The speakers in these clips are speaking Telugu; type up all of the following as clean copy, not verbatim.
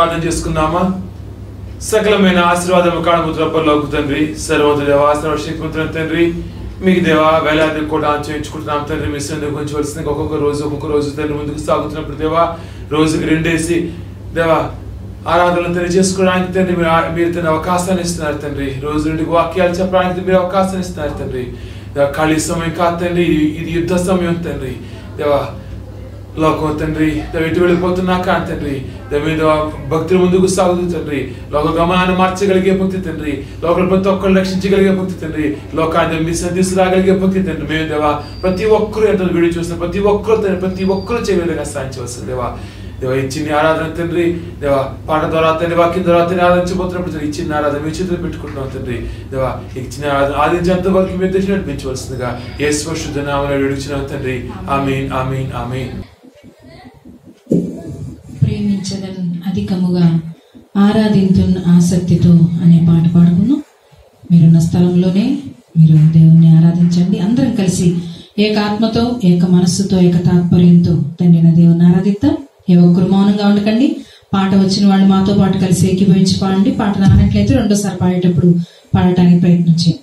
ప్రార్థన చేసుకున్నామా? సకలమైన ఆశీర్వాదము కాణముద్ర పరలోక తండ్రి, సర్వోన్నత దేవా, సర్వశక్తిమంతుడైన తండ్రి, మీకు దేవా వేలాది కూడా ఆచరించుకుంటున్నాం తండ్రి. మీ సన్నిధికి ఉంచవలసింది ఒక్కొక్క రోజు తండ్రి ముందుకు సాగుతున్నప్పుడు దేవా రోజుకి 2 దేవా ఆరాధనలు తండ్రి చేసుకోవడానికి తండ్రి మీరు తండ్రి అవకాశాన్ని ఇస్తున్నారు తండ్రి. రోజు 2 వాక్యాలు చెప్పడానికి మీరు అవకాశాన్ని ఇస్తున్నారు తండ్రి. ఖాళీ సమయం కాదు తండ్రి, ఇది యుద్ధ సమయం తండ్రి. దేవా లోకం తండ్రి ఎటు వెళ్ళిపోతున్నా కానీ తండ్రి మీద భక్తులు ముందుకు సాగుతూ తండ్రి, లోక గమనాన్ని మార్చగలిగే భక్తి తండ్రి, లోకల్ ప్రతి ఒక్కరు రక్షించగలిగే భక్తి తండ్రి, లోకాన్ని మీ తీసుకురాగలిగే భక్తి తండ్రి. మేము దేవా ప్రతి ఒక్కరు ఎంత వీడియో చూస్తున్న ప్రతి ఒక్కరు చేయ విధంగా సాధించవలసింది దేవా. దేవా ఈ చిన్న ఆరాధన తండ్రి, దేవా పాట ద్వారా తండ్రి వాక్యం ద్వారా తండ్రి ఆరాధించబోతున్నప్పుడు తండ్రి ఈ చిన్న ఆరాధన మీ చేతులు పెట్టుకుంటున్నాం తండ్రి. దేవా ఈ చిన్న ఆరాధన ఆదించేంత వరకు మీ దర్శనం నడిపించవలసిందిగా యేసు పరిశుద్ధ నామములో వేడుచున్నాం తండ్రి. ఆమేన్ ఆమేన్ ఆమేన్. ప్రేమించదన్ అధికముగా ఆరాధింతున్ ఆసక్తితో అనే పాట పాడుకున్నాం. మీరున్న స్థలంలోనే మీరు దేవుణ్ణి ఆరాధించండి. అందరం కలిసి ఏక ఆత్మతో, ఏక మనస్సుతో, ఏక తాత్పర్యంతో తండ్రిన దేవుణ్ణి ఆరాధిద్దాం. ఏ ఒక్కరు మౌనంగా ఉండకండి. పాట వచ్చిన వాళ్ళు మాతో పాటు కలిసి ఏకీభవించి పాడండి. పాట రానట్లయితే రెండోసారి పాడేటప్పుడు పాడటానికి ప్రయత్నించండి.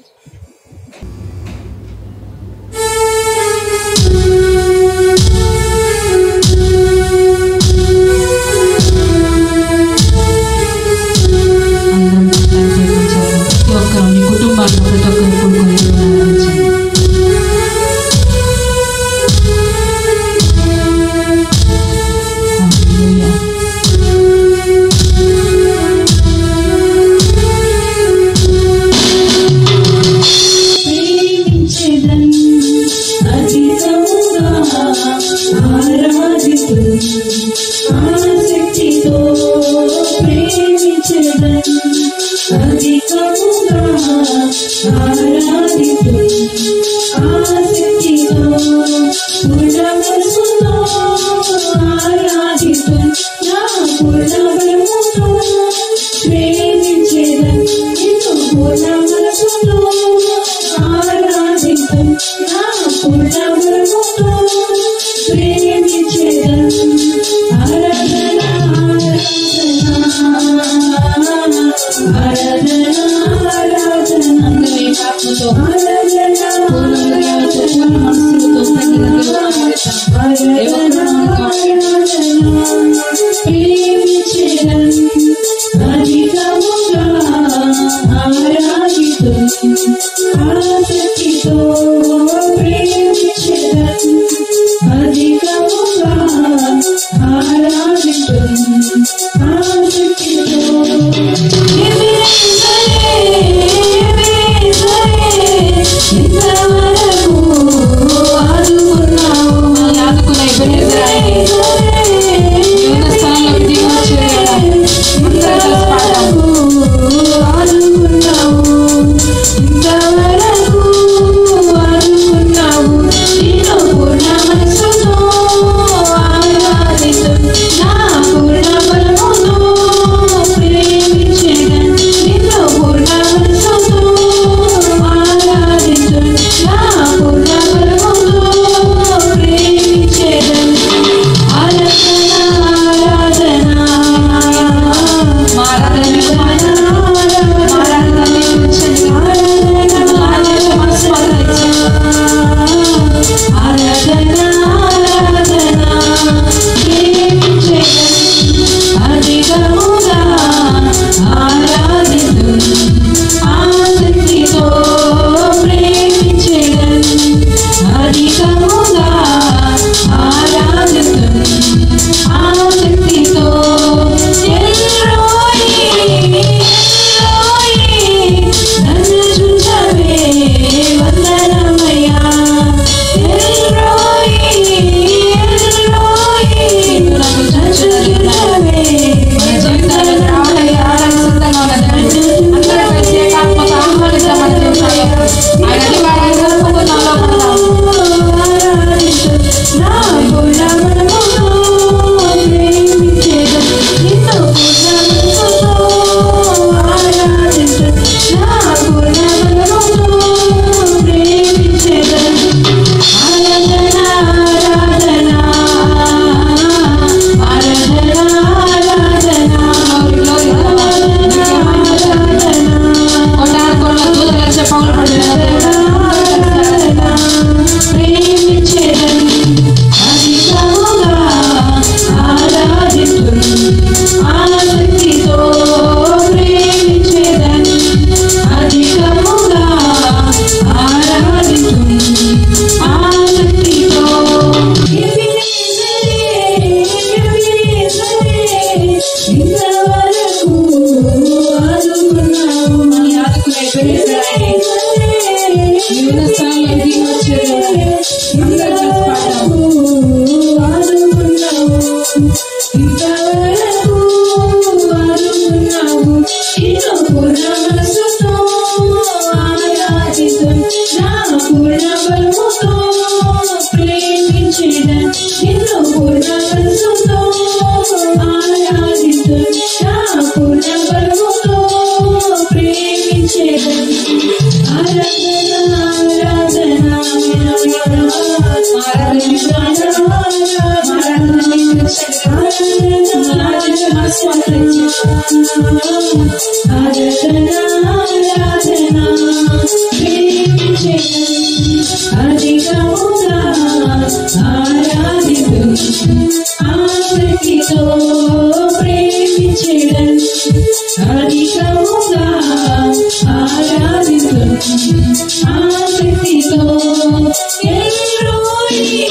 Give me ఆరాధనా ఆరాధనా ప్రేమించెదన్ అధికముగా ఆరాధితున్ ఆసక్తితో ప్రేమించెదన్ అధికముగా ఆరాధితున్ ఆసక్తితో ఎల్రోయి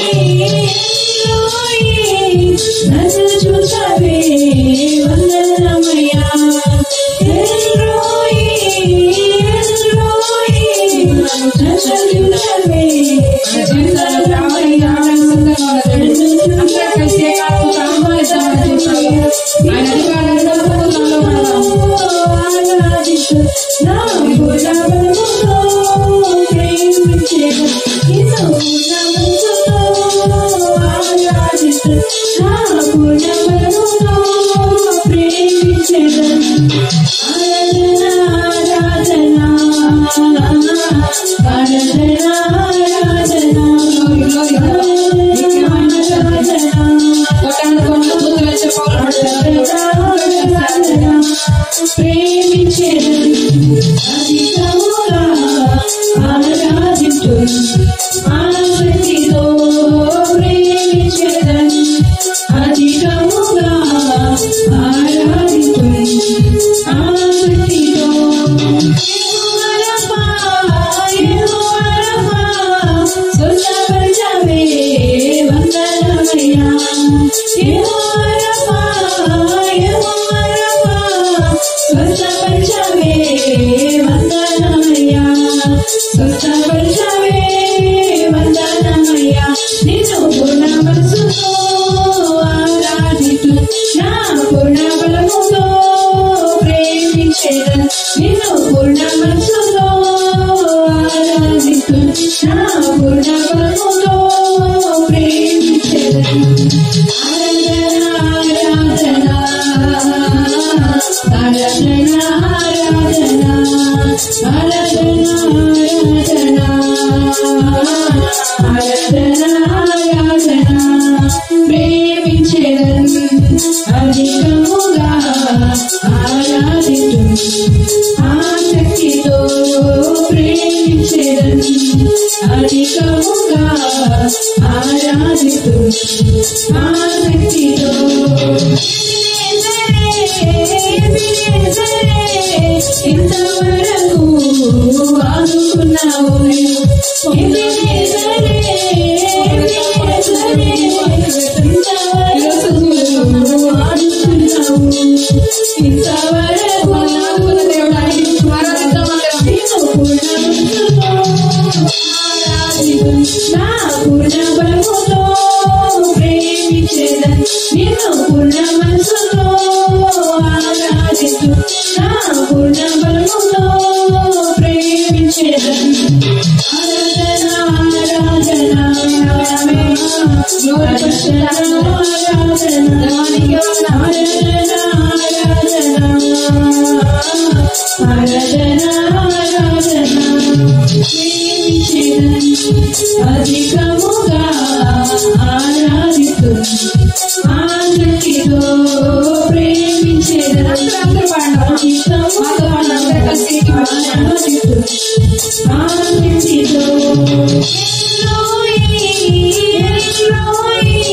ఎల్రోయి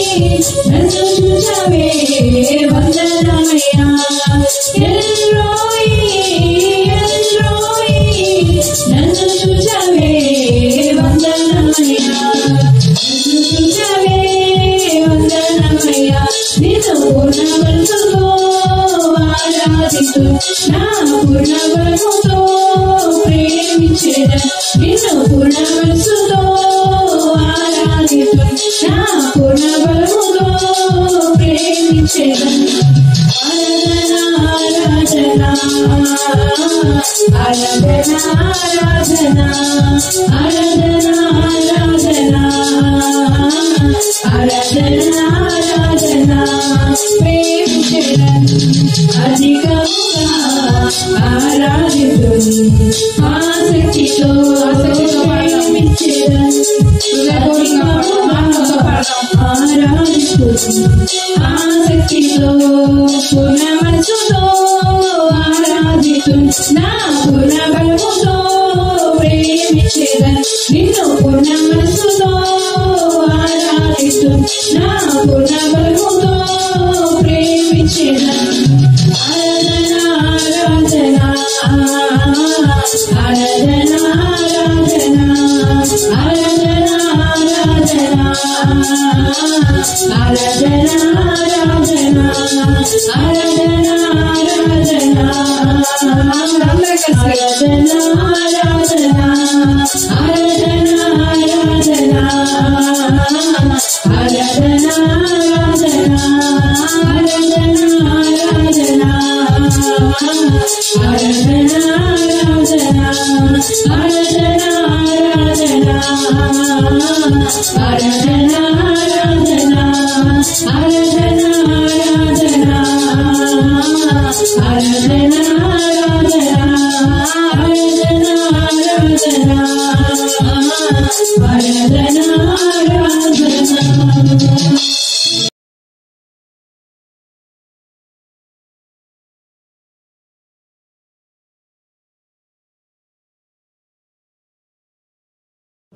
నన్ను చూసావే వందనమయ్యా ఎల్రోయి ఎల్రోయి నన్ను చూసావే వందనమయ్యా ఆసక్తితో పూర్ణ మనసుతో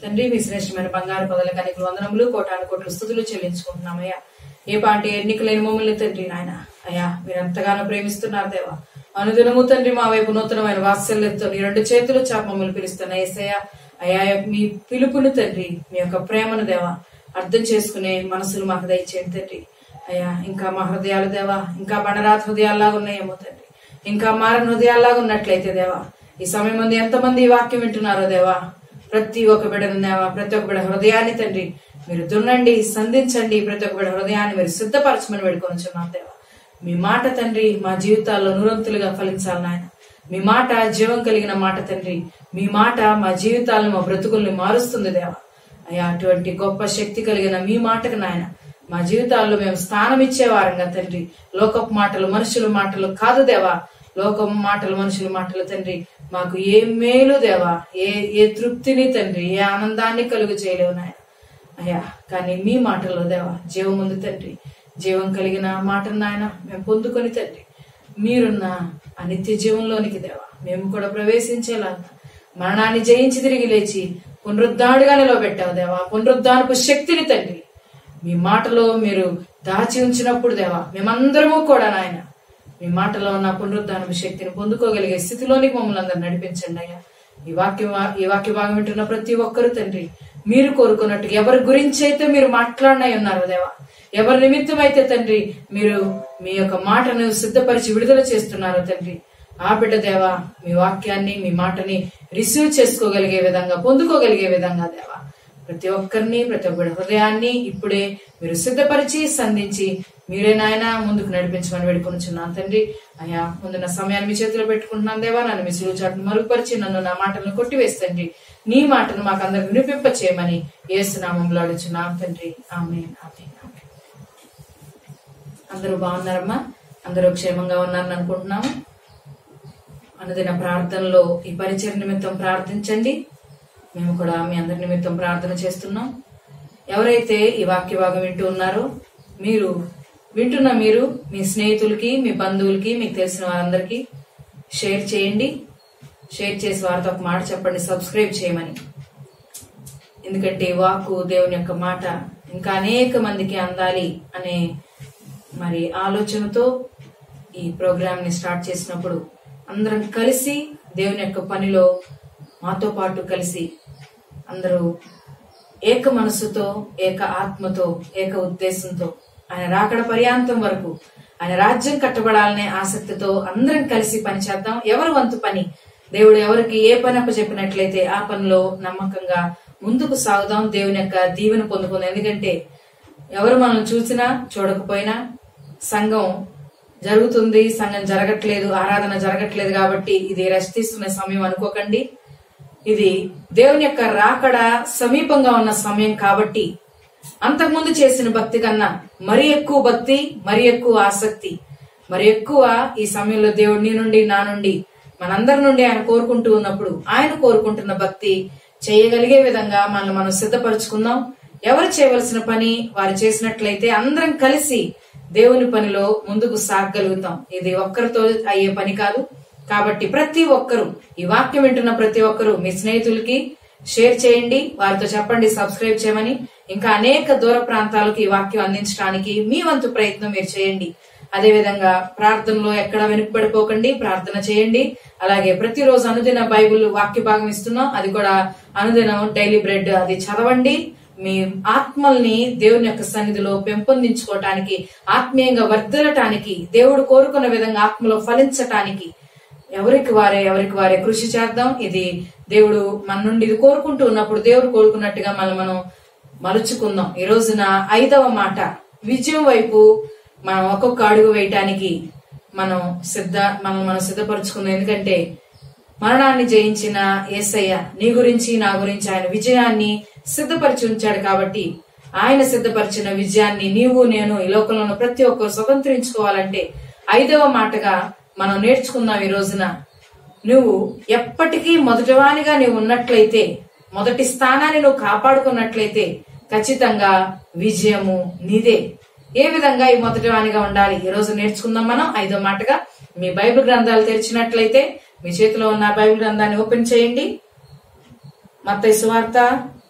తండ్రి, మీ శ్రేష్టమైన బంగారు పదలకు అనేక వందనములు, కోటాను కోట్లు స్తుతులు చెల్లించుకుంటున్నామయ్యా. ఏ పార్టీ ఎన్నికలేని మమ్మల్ని తండ్రి నాయన అయ్యా మీరు ఎంతగానో ప్రేమిస్తున్నారు దేవా. అనుదినము తండ్రి మా వైపు నూతనమైన వాత్సల్యంతో నీ రెండు చేతులు చాప మమ్మల్ని పిలుస్తున్న యేసయ్య అయ్యా, మీ పిలుపును తండ్రి, మీ యొక్క ప్రేమను దేవా అర్థం చేసుకునే మనసులు మాకు దయచేయండి తండ్రి. అయ్యా ఇంకా మా హృదయాలు దేవా ఇంకా బండరాతి హృదయాల్లాగా ఉన్నాయేమో తండ్రి, ఇంకా మారని హృదయాల్లాగా ఉన్నట్లయితే దేవా ఈ సమయం మంది ఎంతమంది ఈ వాక్యం వింటున్నారో దేవా, ప్రతి ఒక్క బిడ్డను దేవా, ప్రతి ఒక్క బిడ్డ హృదయాన్ని తండ్రి మీరు దున్నండి, సంధించండి, ప్రతి ఒక్క బిడ్డ హృదయాన్ని మీరు సిద్ధపరచమని వేడుకొనిచున్నాం దేవా. మీ మాట తండ్రి మా జీవితాల్లో నూరంతులుగా ఫలించాలి నాయన. మీ మాట జీవం కలిగిన మాట తండ్రి, మీ మాట మా జీవితాలను మా బ్రతుకుల్ని మారుస్తుంది దేవా. అయ్యా అటువంటి గొప్ప శక్తి కలిగిన మీ మాటకు నాయన మా జీవితాల్లో మేము స్థానం ఇచ్చే వారంగా తండ్రి, లోకపు మాటలు మనుషుల మాటలు కాదు దేవా, లోకపు మాటలు మనుషుల మాటలు తండ్రి మాకు ఏ మేలు దేవా, ఏ తృప్తిని తండ్రి, ఏ ఆనందాన్ని కలుగు చేయలేవు నాయన. అయ్యా కానీ మీ మాటల్లో దేవా జీవం ఉంది తండ్రి, జీవం కలిగిన మాటను నాయన మేము పొందుకొని తండ్రి మీరున్న ఆ నిత్య జీవంలోనికి దేవా మేము కూడా ప్రవేశించేలా మరణాన్ని జయించి తిరిగి లేచి పునరుద్ధాడుగా నిలవబెట్టావు దేవా. పునరుద్ధానపు శక్తిని తండ్రి మీ మాటలో మీరు దాచి ఉంచినప్పుడు దేవా మేమందరము కూడా నాయన మీ మాటలో ఉన్న పునరుద్ధానపు శక్తిని పొందుకోగలిగే స్థితిలోనికి మమ్మల్ని అందరూ నడిపించండి అయ్యా. ఈ వాక్య భాగం వింటున్న ప్రతి ఒక్కరు తండ్రి మీరు కోరుకున్నట్టు ఎవరి గురించి అయితే మీరు మాట్లాడినై ఉన్నారు దేవా, ఎవరి నిమిత్తం అయితే తండ్రి మీరు మీ యొక్క మాటను సిద్ధపరిచి విడుదల చేస్తున్నారు తండ్రి, ఆ బిడ్డ దేవా మీ వాక్యాన్ని మీ మాటని రిసీవ్ చేసుకోగలిగే విధంగా పొందుకోగలిగే విధంగా దేవా ప్రతి ఒక్కరిని ప్రతి ఒక్కరి హృదయాన్ని ఇప్పుడే మీరు సిద్ధపరిచి సంధించి మీరే నాయన ముందుకు నడిపించమని వేడుకొనిచున్నాను తండ్రి. అయ్యా ముందున్న సమయాన్ని మీ చేతిలో పెట్టుకుంటున్నాను దేవా, నన్ను మీ సులువు చాటును మరుగుపరిచి నన్ను నా మాటలను కొట్టివేస్తండి, నీ మాటను మాకు అందరికి వినిపింప చేయమని యేసు నామములో అడుగుచున్నాం తండ్రి. ఆమేన్ ఆమేన్ ఆమేన్. అందరూ బాగున్నారమ్మా? అందరూ క్షేమంగా ఉన్నారని అనుకుంటున్నాము. అనుదిన ప్రార్థనలో ఈ పరిచయ నిమిత్తం ప్రార్థించండి. మేము కూడా మీ అందరి నిమిత్తం ప్రార్థన చేస్తున్నాం. ఎవరైతే ఈ వాక్య భాగం వింటూ ఉన్నారో మీరు మీ స్నేహితులకి, మీ బంధువులకి, మీకు తెలిసిన వారందరికీ షేర్ చేయండి. షేర్ చేసి వారితో ఒక మాట చెప్పండి, సబ్స్క్రైబ్ చేయమని. ఎందుకంటే వాక్కు దేవుని యొక్క మాట ఇంకా అనేక మందికి అందాలి అనే మరి ఆలోచనతో ఈ ప్రోగ్రామ్ ని స్టార్ట్ చేసినప్పుడు అందరం కలిసి దేవుని యొక్క పనిలో మాతో పాటు కలిసి అందరూ ఏక మనసుతో, ఏక ఆత్మతో, ఏక ఉద్దేశంతో ఆయన రాకడ పర్యాంతం వరకు ఆయన రాజ్యం కట్టబడాలనే ఆసక్తితో అందరం కలిసి పని చేద్దాం. ఎవరు వంతు పని, దేవుడు ఎవరికి ఏ పని అప్పచెప్పినట్లయితే ఆ పనిలో నమ్మకంగా ముందుకు సాగుదాం, దేవుని యొక్క దీవెన పొందుకుందాం. ఎందుకంటే ఎవరు మనం చూసినా చూడకపోయినా సంఘం జరుగుతుంది, సంఘం జరగట్లేదు, ఆరాధన జరగట్లేదు కాబట్టి ఇది రెస్ట్ తీసుకునే సమయం అనుకోకండి. ఇది దేవుని యొక్క రాకడ సమీపంగా ఉన్న సమయం కాబట్టి అంతకుముందు చేసిన భక్తి కన్నా మరి ఎక్కువ భక్తి, మరి ఎక్కువ ఆసక్తి, మరి ఎక్కువ ఈ సమయంలో దేవుడు నీ నుండి నా నుండి మనందరి నుండి ఆయన కోరుకుంటూ ఉన్నప్పుడు ఆయన కోరుకుంటున్న భక్తి చేయగలిగే విధంగా మనల్ని మనం సిద్ధపరచుకుందాం. ఎవరు చేయవలసిన పని వారు చేసినట్లయితే అందరం కలిసి దేవుని పనిలో ముందుకు సాగగలుగుతాం. ఇది ఒక్కరితో అయ్యే పని కాదు. కాబట్టి ప్రతి ఒక్కరు ఈ వాక్యం వింటున్న ప్రతి ఒక్కరు మీ స్నేహితులకి షేర్ చేయండి, వారితో చెప్పండి సబ్స్క్రైబ్ చేయమని. ఇంకా అనేక దూర ప్రాంతాలకు ఈ వాక్యం అందించడానికి మీ వంతు ప్రయత్నం మీరు చేయండి. అదేవిధంగా ప్రార్థనలో ఎక్కడ వెనుకబడిపోకండి, ప్రార్థన చేయండి. అలాగే ప్రతిరోజు అనుదిన బైబిల్ వాక్య భాగం ఇస్తున్నాం, అది కూడా అనుదినం డైలీ బ్రెడ్ అది చదవండి. మీ ఆత్మల్ని దేవుని యొక్క సన్నిధిలో పెంపొందించుకోవటానికి, ఆత్మీయంగా వర్ధిల్లటానికి, దేవుడు కోరుకున్న విధంగా ఆత్మలో ఫలించటానికి ఎవరికి వారే కృషి చేద్దాం. ఇది దేవుడు మన నుండి ఇది కోరుకుంటూ ఉన్నప్పుడు దేవుడు కోరుకున్నట్టుగా మనం మలుచుకుందాం. ఈ రోజున 5వ మాట, విజయం వైపు మనం ఒక్కొక్క అడుగు వేయటానికి మనం సిద్ధపరుచుకుందాం. ఎందుకంటే మరణాన్ని జయించిన యేసయ్య నీ గురించి నా గురించి ఆయన విజయాన్ని సిద్ధపరిచి ఉంచాడు. కాబట్టి ఆయన సిద్ధపరిచిన విజయాన్ని నీవు నేను ఈ లోకంలో ప్రతి ఒక్కరు స్వతంత్రించుకోవాలంటే 5వ మాటగా మనం నేర్చుకుందాం. ఈ రోజున నువ్వు ఎప్పటికీ మొదటివానిగా నువ్వు ఉన్నట్లయితే, మొదటి స్థానాన్ని నువ్వు కాపాడుకున్నట్లయితే ఖచ్చితంగా విజయము నీదే. ఏ విధంగా ఈ మొదటివానిగా ఉండాలి ఈ రోజు నేర్చుకుందాం మనం. 5వ మాటగా మీ బైబిల్ గ్రంథాలు తెరిచినట్లయితే మీ చేతిలో ఉన్న బైబిల్ గ్రంథాన్ని ఓపెన్ చేయండి. మత్తయి సువార్త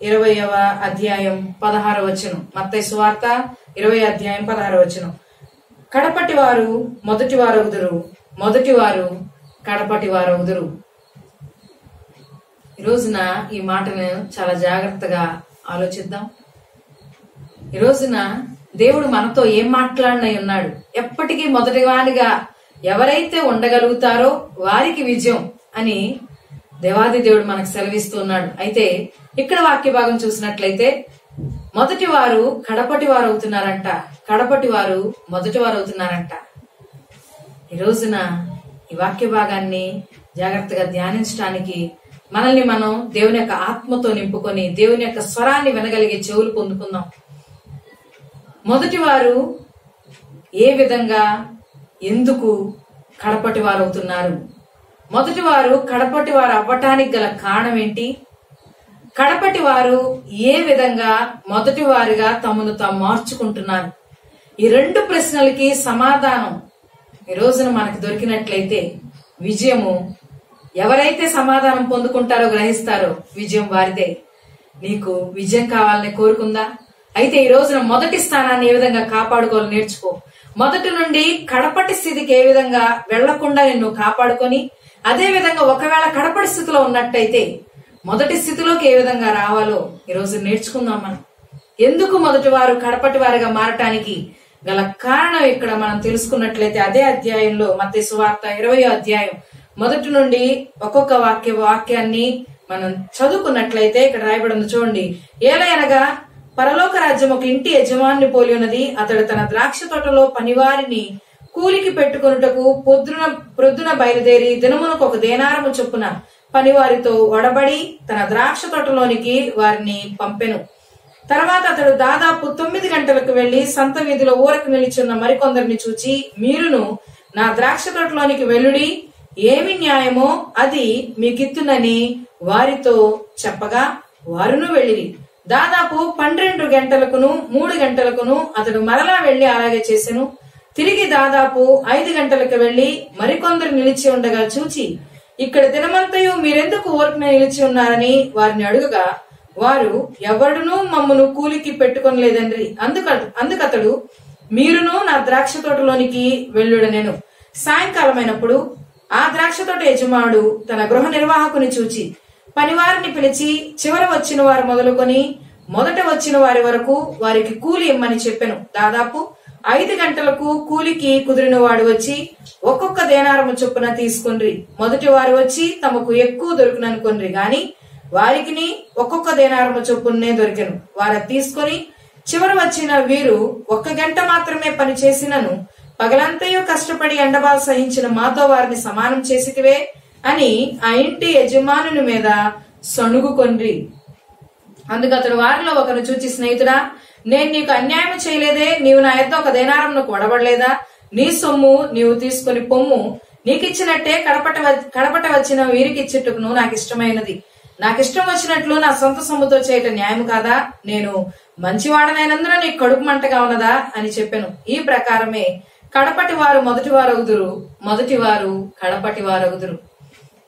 20వ అధ్యాయం 16వ వచనం. మత్తయి సువార్త 20వ అధ్యాయం 16వ వచనం. కడపటి వారు మొదటి వారగుదురు, మొదటి వారు కడపటి వారగుదురు. ఈ రోజున ఈ మాటను చాలా జాగ్రత్తగా ఆలోచిద్దాం. ఈ రోజున దేవుడు మనతో ఏం మాట్లాడినై ఉన్నాడు. ఎప్పటికీ మొదటివానిగా ఎవరైతే ఉండగలుగుతారో వారికి విజయం అని దేవాది దేవుడు మనకు సెలవిస్తున్నాడు. అయితే ఇక్కడ వాక్య భాగం చూసినట్లయితే మొదటి వారు కడపటి వారు అవుతున్నారంట, కడపటి వారు మొదటి వారు అవుతున్నారంట. ఈ రోజున ఈ వాక్య భాగాన్ని జాగ్రత్తగా ధ్యానించడానికి మనల్ని మనం దేవుని యొక్క ఆత్మతో నింపుకొని దేవుని యొక్క స్వరాన్ని వినగలిగే చెవులు పొందుకుందాం. మొదటి వారు ఏ విధంగా ఎందుకు కడపటి వారు అవుతున్నారు, మొదటి వారు కడపటి వారు అవ్వటానికి గల కారణం ఏంటి, కడపటి వారు ఏ విధంగా మొదటి వారిగా తమను తాము మార్చుకుంటున్నారు, ఈ 2 ప్రశ్నలకి సమాధానం ఈ రోజున మనకు దొరికినట్లయితే విజయము ఎవరైతే సమాధానం పొందుకుంటారో గ్రహిస్తారో విజయం వారిదే. నీకు విజయం కావాలని కోరుకుందా? అయితే ఈ రోజున మొదటి స్థానాన్ని ఏ విధంగా కాపాడుకోవాలో నేర్చుకో. మొదటి నుండి కడపటి స్థితికి ఏ విధంగా వెళ్లకుండా నిన్ను కాపాడుకొని, అదే విధంగా ఒకవేళ కడపటి స్థితిలో ఉన్నట్టయితే మొదటి స్థితిలోకి ఏ విధంగా రావాలో ఈ రోజు నేర్చుకుందాం. మనం ఎందుకు మొదటి వారు కడపటి వారిగా మారటానికి గల కారణం ఇక్కడ మనం తెలుసుకున్నట్లయితే అదే అధ్యాయంలో మత్తయి సువార్త 20వ అధ్యాయం మొదటి నుండి ఒక్కొక్క వాక్యాన్ని మనం చదువుకున్నట్లయితే ఇక్కడ రాయబడింది చూడండి. ఏలయనగా పరలోక రాజ్యం ఒక ఇంటి యజమాని పోలి ఉన్నది. అతడు తన ద్రాక్ష తోటలో పనివారిని కూలికి పెట్టుకొనుటకు ప్రొద్దున బయలుదేరి దినమునకు 1 దేనారము చొప్పున పనివారితో ఒడబడి తన ద్రాక్ష తోటలోనికి వారిని పంపెను. తర్వాత అతడు దాదాపు 9 గంటలకు వెళ్లి సంత వీధిలో ఊరకు నిలిచున్న మరికొందరిని చూచి, మీరును నా ద్రాక్ష తోటలోనికి వెళ్ళుడి, ఏమి న్యాయమో అది మీకిత్తునని వారితో చెప్పగా వారును వెళ్ళిరి. దాదాపు 12 గంటలకును 3 గంటలకును అతడు మరలా వెళ్లి అలాగే చేసెను. తిరిగి దాదాపు 5 గంటలకు వెళ్లి మరికొందరు నిలిచి ఉండగా చూచి, ఇక్కడ దినమంతయు మీరెందుకు ఊరకునే నిలిచి ఉన్నారని వారిని అడుగగా వారు ఎవడునూ మమ్మను కూలికి పెట్టుకొనలేదండ్రి. అందుకతడు మీరును నా ద్రాక్ష తోటలోనికి వెళ్ళుడనెను. సాయంకాలమైనప్పుడు ఆ ద్రాక్ష తోట యజమానుడు తన గృహ నిర్వాహకుని చూచి పనివారిని పిలిచి చివర వచ్చిన వారు మొదలుకొని మొదట వచ్చిన వారి వరకు వారికి కూలి ఇమ్మని చెప్పెను. దాదాపు 5 గంటలకు కూలికి కుదిరిన వాడు వచ్చి ఒక్కొక్క దేనారము చొప్పున తీసుకొండ్రి. మొదటి వారు వచ్చి తమకు ఎక్కువ దొరికిననుకొండ్రి గాని వారికి ఒక్కొక్క దేనారము చొప్పునే దొరికెను. వారు తీసుకొని చివర వచ్చిన వీరు 1 గంట మాత్రమే పని చేసినను పగలంతయు కష్టపడి ఎండబాలు సహించిన మాతో వారిని సమానం చేసితివే అని ఆ ఇంటి యజమానుని మీద సణుగుకొండ్రి. అందుకు అతడు వారిలో ఒకరు చూచి, స్నేహితుడా, నేను నీకు అన్యాయం చేయలేదే, నీవు నా యొద్ద 1 దేనారమును కొడబడలేదా? నీ సొమ్ము నీవు తీసుకుని పొమ్ము, నీకిచ్చినట్టే కడపట వచ్చిన వీరికిచ్చుటకును నాకు ఇష్టమైనది. నాకిష్టం వచ్చినట్లు నా సొంత సొమ్ముతో చేయటం న్యాయం కాదా? నేను మంచివాడనైనందున నీకు కడుపు మంటగా ఉన్నదా అని చెప్పాను. ఈ ప్రకారమే కడపటి వారు మొదటి వారగుదురు, మొదటి వారు కడపటి వారగుదురు.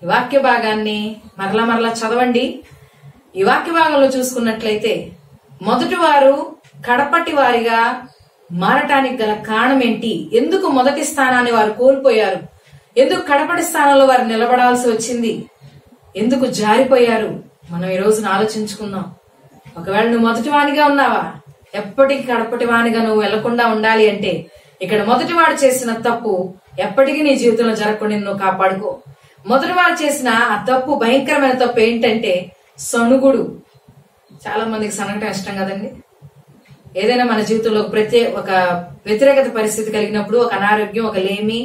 ఈ వాక్య భాగాన్ని మరలా చదవండి. ఈ వాక్య భాగంలో చూసుకున్నట్లయితే మొదటి వారు కడపటి వారిగా మారటానికి గల కారణం ఏంటి? ఎందుకు మొదటి స్థానాన్ని వారు కోల్పోయారు? ఎందుకు కడపటి స్థానంలో వారు నిలబడాల్సి వచ్చింది? ఎందుకు జారిపోయారు? మనం ఈ రోజున ఆలోచించుకుందాం. ఒకవేళ నువ్వు మొదటి వానిగా ఉన్నావా? ఎప్పటికీ కడపటి వానిగా నువ్వు వెళ్లకుండా ఉండాలి అంటే ఇక్కడ మొదటివాడు చేసిన తప్పు ఎప్పటికీ నీ జీవితంలో జరగకుండా నువ్వు కాపాడుకో. మొదటి వారు చేసిన ఆ తప్పు, భయంకరమైన తప్పు ఏంటంటే సణుగుడు. చాలా మందికి సనగటం ఇష్టం కదండి. ఏదైనా మన జీవితంలో ఒక వ్యతిరేకత పరిస్థితి కలిగినప్పుడు, ఒక అనారోగ్యం, ఒక లేమి,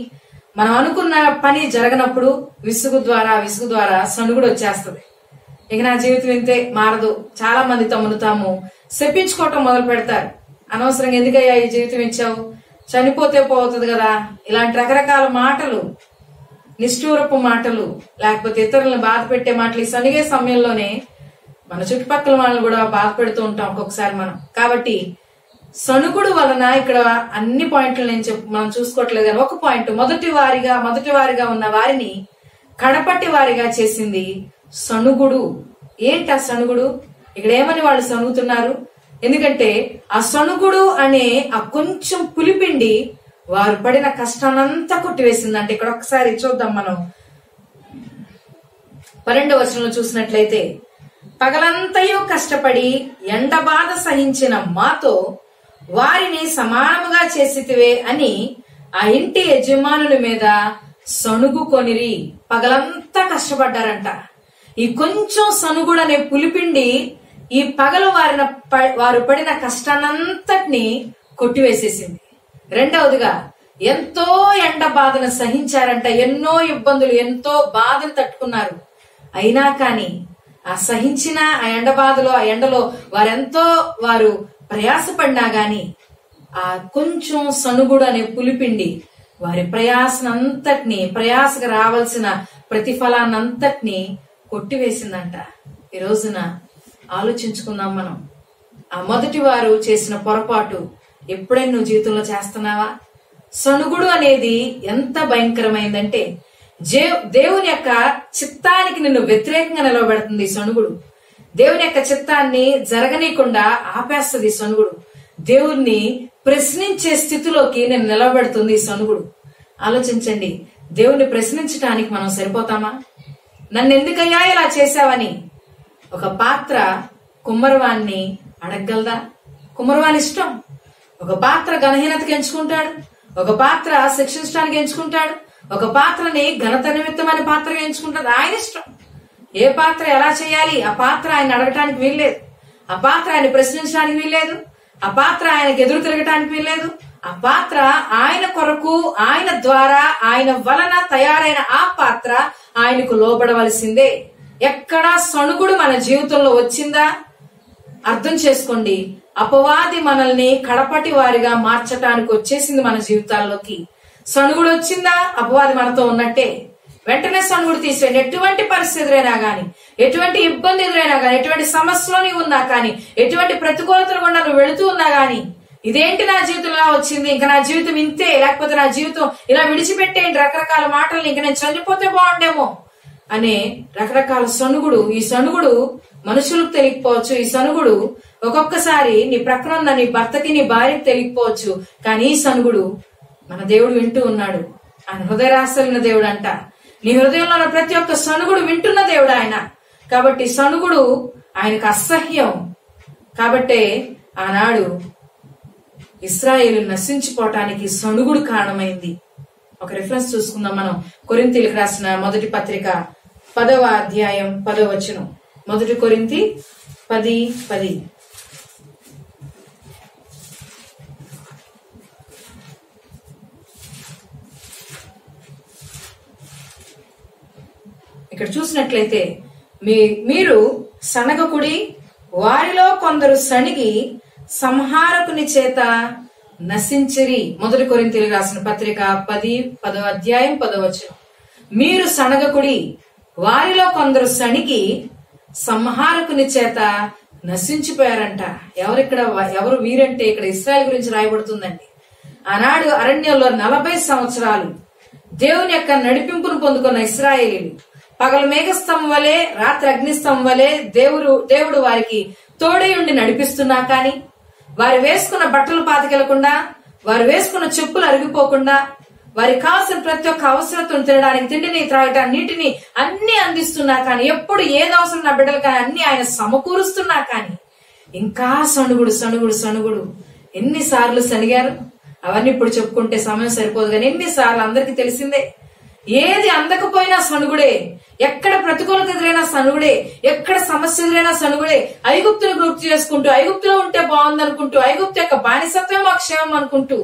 మనం అనుకున్న పని జరగనప్పుడు విసుగు ద్వారా సణుగుడు వచ్చేస్తుంది. ఇక నా జీవితం ఇంతే, మారదు. చాలా మంది తమను తాము శపించుకోవటం మొదలు పెడతారు. అనవసరంగా ఎందుకయ్యా ఈ జీవితం ఇచ్చావు, చనిపోతే పోతుంది కదా, ఇలాంటి రకరకాల మాటలు, నిష్ఠూరపు మాటలు, లేకపోతే ఇతరులను బాధ పెట్టే మాటలు ఈ సనిగే సమయంలోనే మన చుట్టుపక్కల వాళ్ళని కూడా బాధ పెడుతూ ఉంటాం ఒక్కొక్కసారి మనం. కాబట్టి సణుగుడు వలన ఇక్కడ అన్ని పాయింట్లు మనం చూసుకోవట్లేదు కానీ ఒక పాయింట్, మొదటి వారిగా ఉన్న వారిని కడపటి వారిగా చేసింది సణుగుడు. ఏంటి ఆ సణుగుడు? ఇక్కడ ఏమని వాళ్ళు సణుగుతున్నారు? ఎందుకంటే ఆ సణుగుడు అనే ఆ కొంచెం పులిపిండి వారు పడిన కష్టానంతా కొట్టివేసిందంటే ఇక్కడ ఒకసారి చూద్దాం. మనం 12వ వచనంలో చూసినట్లయితే, పగలంతయు కష్టపడి ఎండ బాధ సహించిన మాతో వారిని సమానముగా చేసితివే అని ఆ ఇంటి యజమానుల మీద సణుగు కొనిరి. పగలంతా కష్టపడ్డారంట. ఈ కొంచెం సణుగుడు అనే పులిపిండి ఈ పగలు వారు పడిన కష్టానంతటిని కొట్టివేసేసింది. రెండవదిగా ఎంతో ఎండ బాధను సహించారంట. ఎన్నో ఇబ్బందులు, ఎంతో బాధలు తట్టుకున్నారు. అయినా కానీ ఆ సహించిన ఆ ఎండ బాధలో, ఆ ఎండలో వారు ప్రయాసపడినా గాని ఆ కొంచెం సణుగుడు అనే పులిపిండి వారి ప్రయాసకు రావాల్సిన ప్రతిఫలాన్నంతటిని కొట్టివేసిందంట. ఈ రోజున ఆలోచించుకుందాం మనం. ఆ మొదటి వారు చేసిన పొరపాటు ఎప్పుడైనా నువ్వు జీవితంలో చేస్తున్నావా? సణుగుడు అనేది ఎంత భయంకరమైందంటే దేవుని యొక్క చిత్తానికి నిన్ను వ్యతిరేకంగా నిలవబెడుతుంది సణుగుడు. దేవుని యొక్క చిత్తాన్ని జరగనీయకుండా ఆపేస్తుంది సణుగుడు. దేవుణ్ణి ప్రశ్నించే స్థితిలోకి నేను నిలబెడుతుంది సణుగుడు. ఆలోచించండి, దేవుణ్ణి ప్రశ్నించడానికి మనం సరిపోతామా? నన్ను ఎందుకయ్యా ఇలా చేశావని ఒక పాత్ర కుమ్మరవాణ్ణి అడగగలదా? కుమ్మరవాణి ఇష్టం. ఒక పాత్ర ఘనహీనతకి ఎంచుకుంటాడు, ఒక పాత్ర శిక్షించడానికి ఎంచుకుంటాడు, ఒక పాత్రని ఘనత నిమిత్తమైన పాత్రగా ఎంచుకుంటాడు. ఆయన ఇష్టం. ఏ పాత్ర ఎలా చేయాలి ఆ పాత్ర ఆయన అడగటానికి వీల్లేదు. ఆ పాత్ర ఆయన ప్రశ్నించడానికి వీల్లేదు. ఆ పాత్ర ఆయనకు ఎదురు తిరగటానికి వీల్లేదు. ఆ పాత్ర ఆయన కొరకు, ఆయన ద్వారా, ఆయన వలన తయారైన ఆ పాత్ర ఆయనకు లోబడవలసిందే. ఎక్కడా సణుగుడు మన జీవితంలో వచ్చిందా? అర్థం చేసుకోండి, అపవాది మనల్ని కడపటి వారిగా మార్చటానికి వచ్చేసింది మన జీవితాల్లోకి. సణుగుడు వచ్చిందా? అపవాది మనతో ఉన్నట్టే. వెంటనే సణుగుడు తీసేయండి. ఎటువంటి పరిస్థితి ఎదురైనా గాని, ఎటువంటి ఇబ్బంది ఎదురైనా గాని, ఎటువంటి సమస్యలో నీవు ఉన్నా కానీ, ఎటువంటి ప్రతికూలతలు గుండా నువ్వు వెళుతూ ఉన్నా గాని, ఇదేంటి నా జీవితం ఇలా వచ్చింది, ఇంకా నా జీవితం ఇంతే, లేకపోతే నా జీవితం ఇలా విడిచిపెట్టేయండి, రకరకాల మాటలు, ఇంకా నేను చనిపోతే బాగుండేమో అనే రకరకాల సణుగుడు. ఈ సణుగుడు మనుషులకు తెలియకపోవచ్చు. ఈ సణుగుడు ఒక్కొక్కసారి నీ ప్రక్కన ఉన్న నీ భర్తకి, నీ భార్యకి తెలియకపోవచ్చు. కానీ ఈ సణుగుడు మన దేవుడు వింటూ ఉన్నాడు. ఆయన హృదయరాశలిన దేవుడు అంట. నీ హృదయంలో ఉన్న ప్రతి ఒక్క సణుగుడు వింటున్న దేవుడు ఆయన. కాబట్టి సణుగుడు ఆయనకు అసహ్యం. కాబట్టే ఆనాడు ఇశ్రాయేలు నశించిపోవటానికి సణుగుడు కారణమైంది. ఒక రిఫరెన్స్ చూసుకుందాం మనం. కొరింథీయులకు రాసిన మొదటి పత్రిక 10వ అధ్యాయం 10వ వచనం. 1 కొరింథీ 10:10. ఇక్కడ చూసినట్లయితే, మీరు సనగకుడి, వారిలో కొందరు సణిగి సంహారకుని చేత నశించిరి. 1 కొరింథీయులకు రాసిన పత్రిక 10వ అధ్యాయం 10వ వచనం. మీరు సనగకుడి, వారిలో కొందరు సణిగి సంహారకుని చేత నశించిపోయారంట. ఎవరు వీరంటే ఇక్కడ ఇశ్రాయేలు గురించి రాయబడుతుందండి. ఆనాడు అరణ్యంలో 40 సంవత్సరాలు దేవుని యొక్క నడిపింపును పొందుకున్న ఇశ్రాయేలీలు పగలు మేఘస్తంభం వలె, రాత్రి అగ్నిస్తంభం వలె దేవుడు వారికి తోడై ఉండి నడిపిస్తున్నా కానీ, వారు వేసుకున్న బట్టలు పాతికెళ్లకుండా, వారు వేసుకున్న చెప్పులు అరిగిపోకుండా, వారికి కావాల్సిన ప్రతి ఒక్క అవసరతను తినడానికి, తిండిని, త్రాగటానికి, నీటిని అన్ని అందిస్తున్నా కానీ, ఎప్పుడు ఏది అవసరం నా బిడ్డలు కానీ అన్ని ఆయన సమకూరుస్తున్నా కానీ ఇంకా సణుగుడు. ఎన్నిసార్లు సణిగారు అవన్నీ ఇప్పుడు చెప్పుకుంటే సమయం సరిపోదు కానీ ఎన్నిసార్లు అందరికీ తెలిసిందే. ఏది అందకపోయినా సనుగుడే, ఎక్కడ ప్రతికూలత ఎదురైనా సనుగుడే, ఎక్కడ సమస్య ఎదురైనా సనుగుడే. ఐగుప్తును గుర్తు చేసుకుంటూ, ఐగుప్తులో ఉంటే బాగుందనుకుంటూ, ఐగుప్తు యొక్క బానిసత్వం మా క్షేమం అనుకుంటూ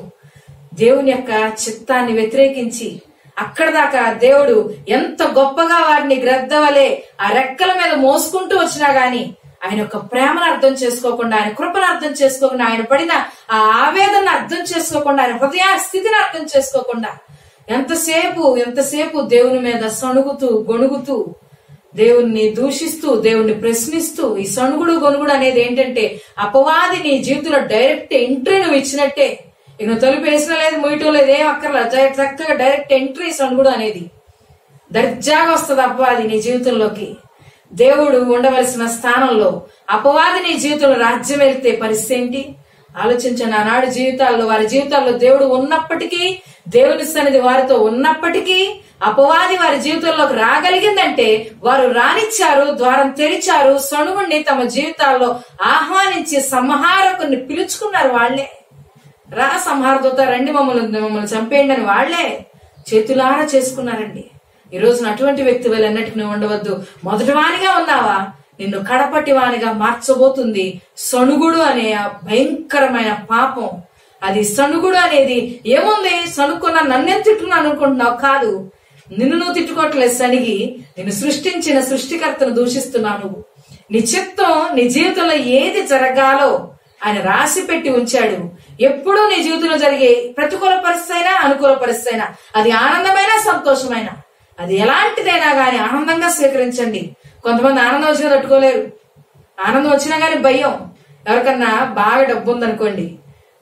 దేవుని యొక్క చిత్తాన్ని వ్యతిరేకించి అక్కడ దాకా దేవుడు ఎంత గొప్పగా వారిని గ్రద్దవలే ఆ రెక్కల మీద మోసుకుంటూ వచ్చినా గాని ఆయన యొక్క ప్రేమను అర్థం చేసుకోకుండా, ఆయన కృపను అర్థం చేసుకోకుండా, ఆయన పడిన ఆ ఆవేదన అర్థం చేసుకోకుండా, ఆయన హృదయ స్థితిని అర్థం చేసుకోకుండా ఎంతసేపు దేవుని మీద సణుగుతూ గొణుగుతూ, దేవుణ్ణి దూషిస్తూ, దేవుణ్ణి ప్రశ్నిస్తూ. ఈ సణుగుడు గొనుగుడు అనేది ఏంటంటే అపవాది నీ జీవితంలో డైరెక్ట్ ఎంట్రీ నువ్వు ఇచ్చినట్టే. ఇక నువ్వు తలుపు వేసిన లేదు, ముయటం లేదు, ఏం అక్కర్లేదు, చక్కగా డైరెక్ట్ ఎంట్రీ సణుగుడు అనేది దర్జాగా వస్తుంది అపవాది నీ జీవితంలోకి. దేవుడు ఉండవలసిన స్థానంలో అపవాది నీ జీవితంలో రాజ్యం వెళ్తే పరిస్థితి ఏంటి ఆలోచించండి. ఆనాడు వారి జీవితాల్లో దేవుడు ఉన్నప్పటికీ, దేవుని సన్నిధి వారితో ఉన్నప్పటికీ అపవాది వారి జీవితంలోకి రాగలిగిందంటే వారు రానిచ్చారు, ద్వారం తెరిచారు, సణుగుణ్ణి తమ జీవితాల్లో ఆహ్వానించి సంహారకుని పిలుచుకున్నారు. వాళ్లే రా సంహారదూత రండి, మమ్మల్ని చంపేయండి అని వాళ్లే చేతులారా చేసుకున్నారండి. ఈ రోజున అటువంటి వ్యక్తి వెళ్ళన్నటికి నువ్వు ఉండవద్దు. మొదటివానిగా ఉన్నావా, నిన్ను కడపటి వానిగా మార్చబోతుంది సణుగుడు అనే భయంకరమైన పాపం. అది సణుగుడు అనేది ఏముంది, సణుక్కున్నా నన్నేం తిట్టుకున్నాను అనుకుంటున్నావు? కాదు, నిన్ను నువ్వు తిట్టుకోవట్లేదు, సణిగి నిన్ను సృష్టించిన సృష్టికర్తను దూషిస్తున్నావు. నువ్వు నీ చిత్తం నీ జీవితంలో ఏది జరగాలో ఆయన రాసి పెట్టి ఉంచాడు. ఎప్పుడూ నీ జీవితంలో జరిగే ప్రతికూల పరిస్థితి అయినా అనుకూల పరిస్థితి అయినా, అది ఆనందమైన సంతోషమైన, అది ఎలాంటిదైనా గాని ఆనందంగా స్వీకరించండి. కొంతమంది ఆనందం వచ్చినా తట్టుకోలేరు, ఆనందం వచ్చినా గానీ భయం. ఎవరికన్నా బాగా డబ్బు ఉందనుకోండి,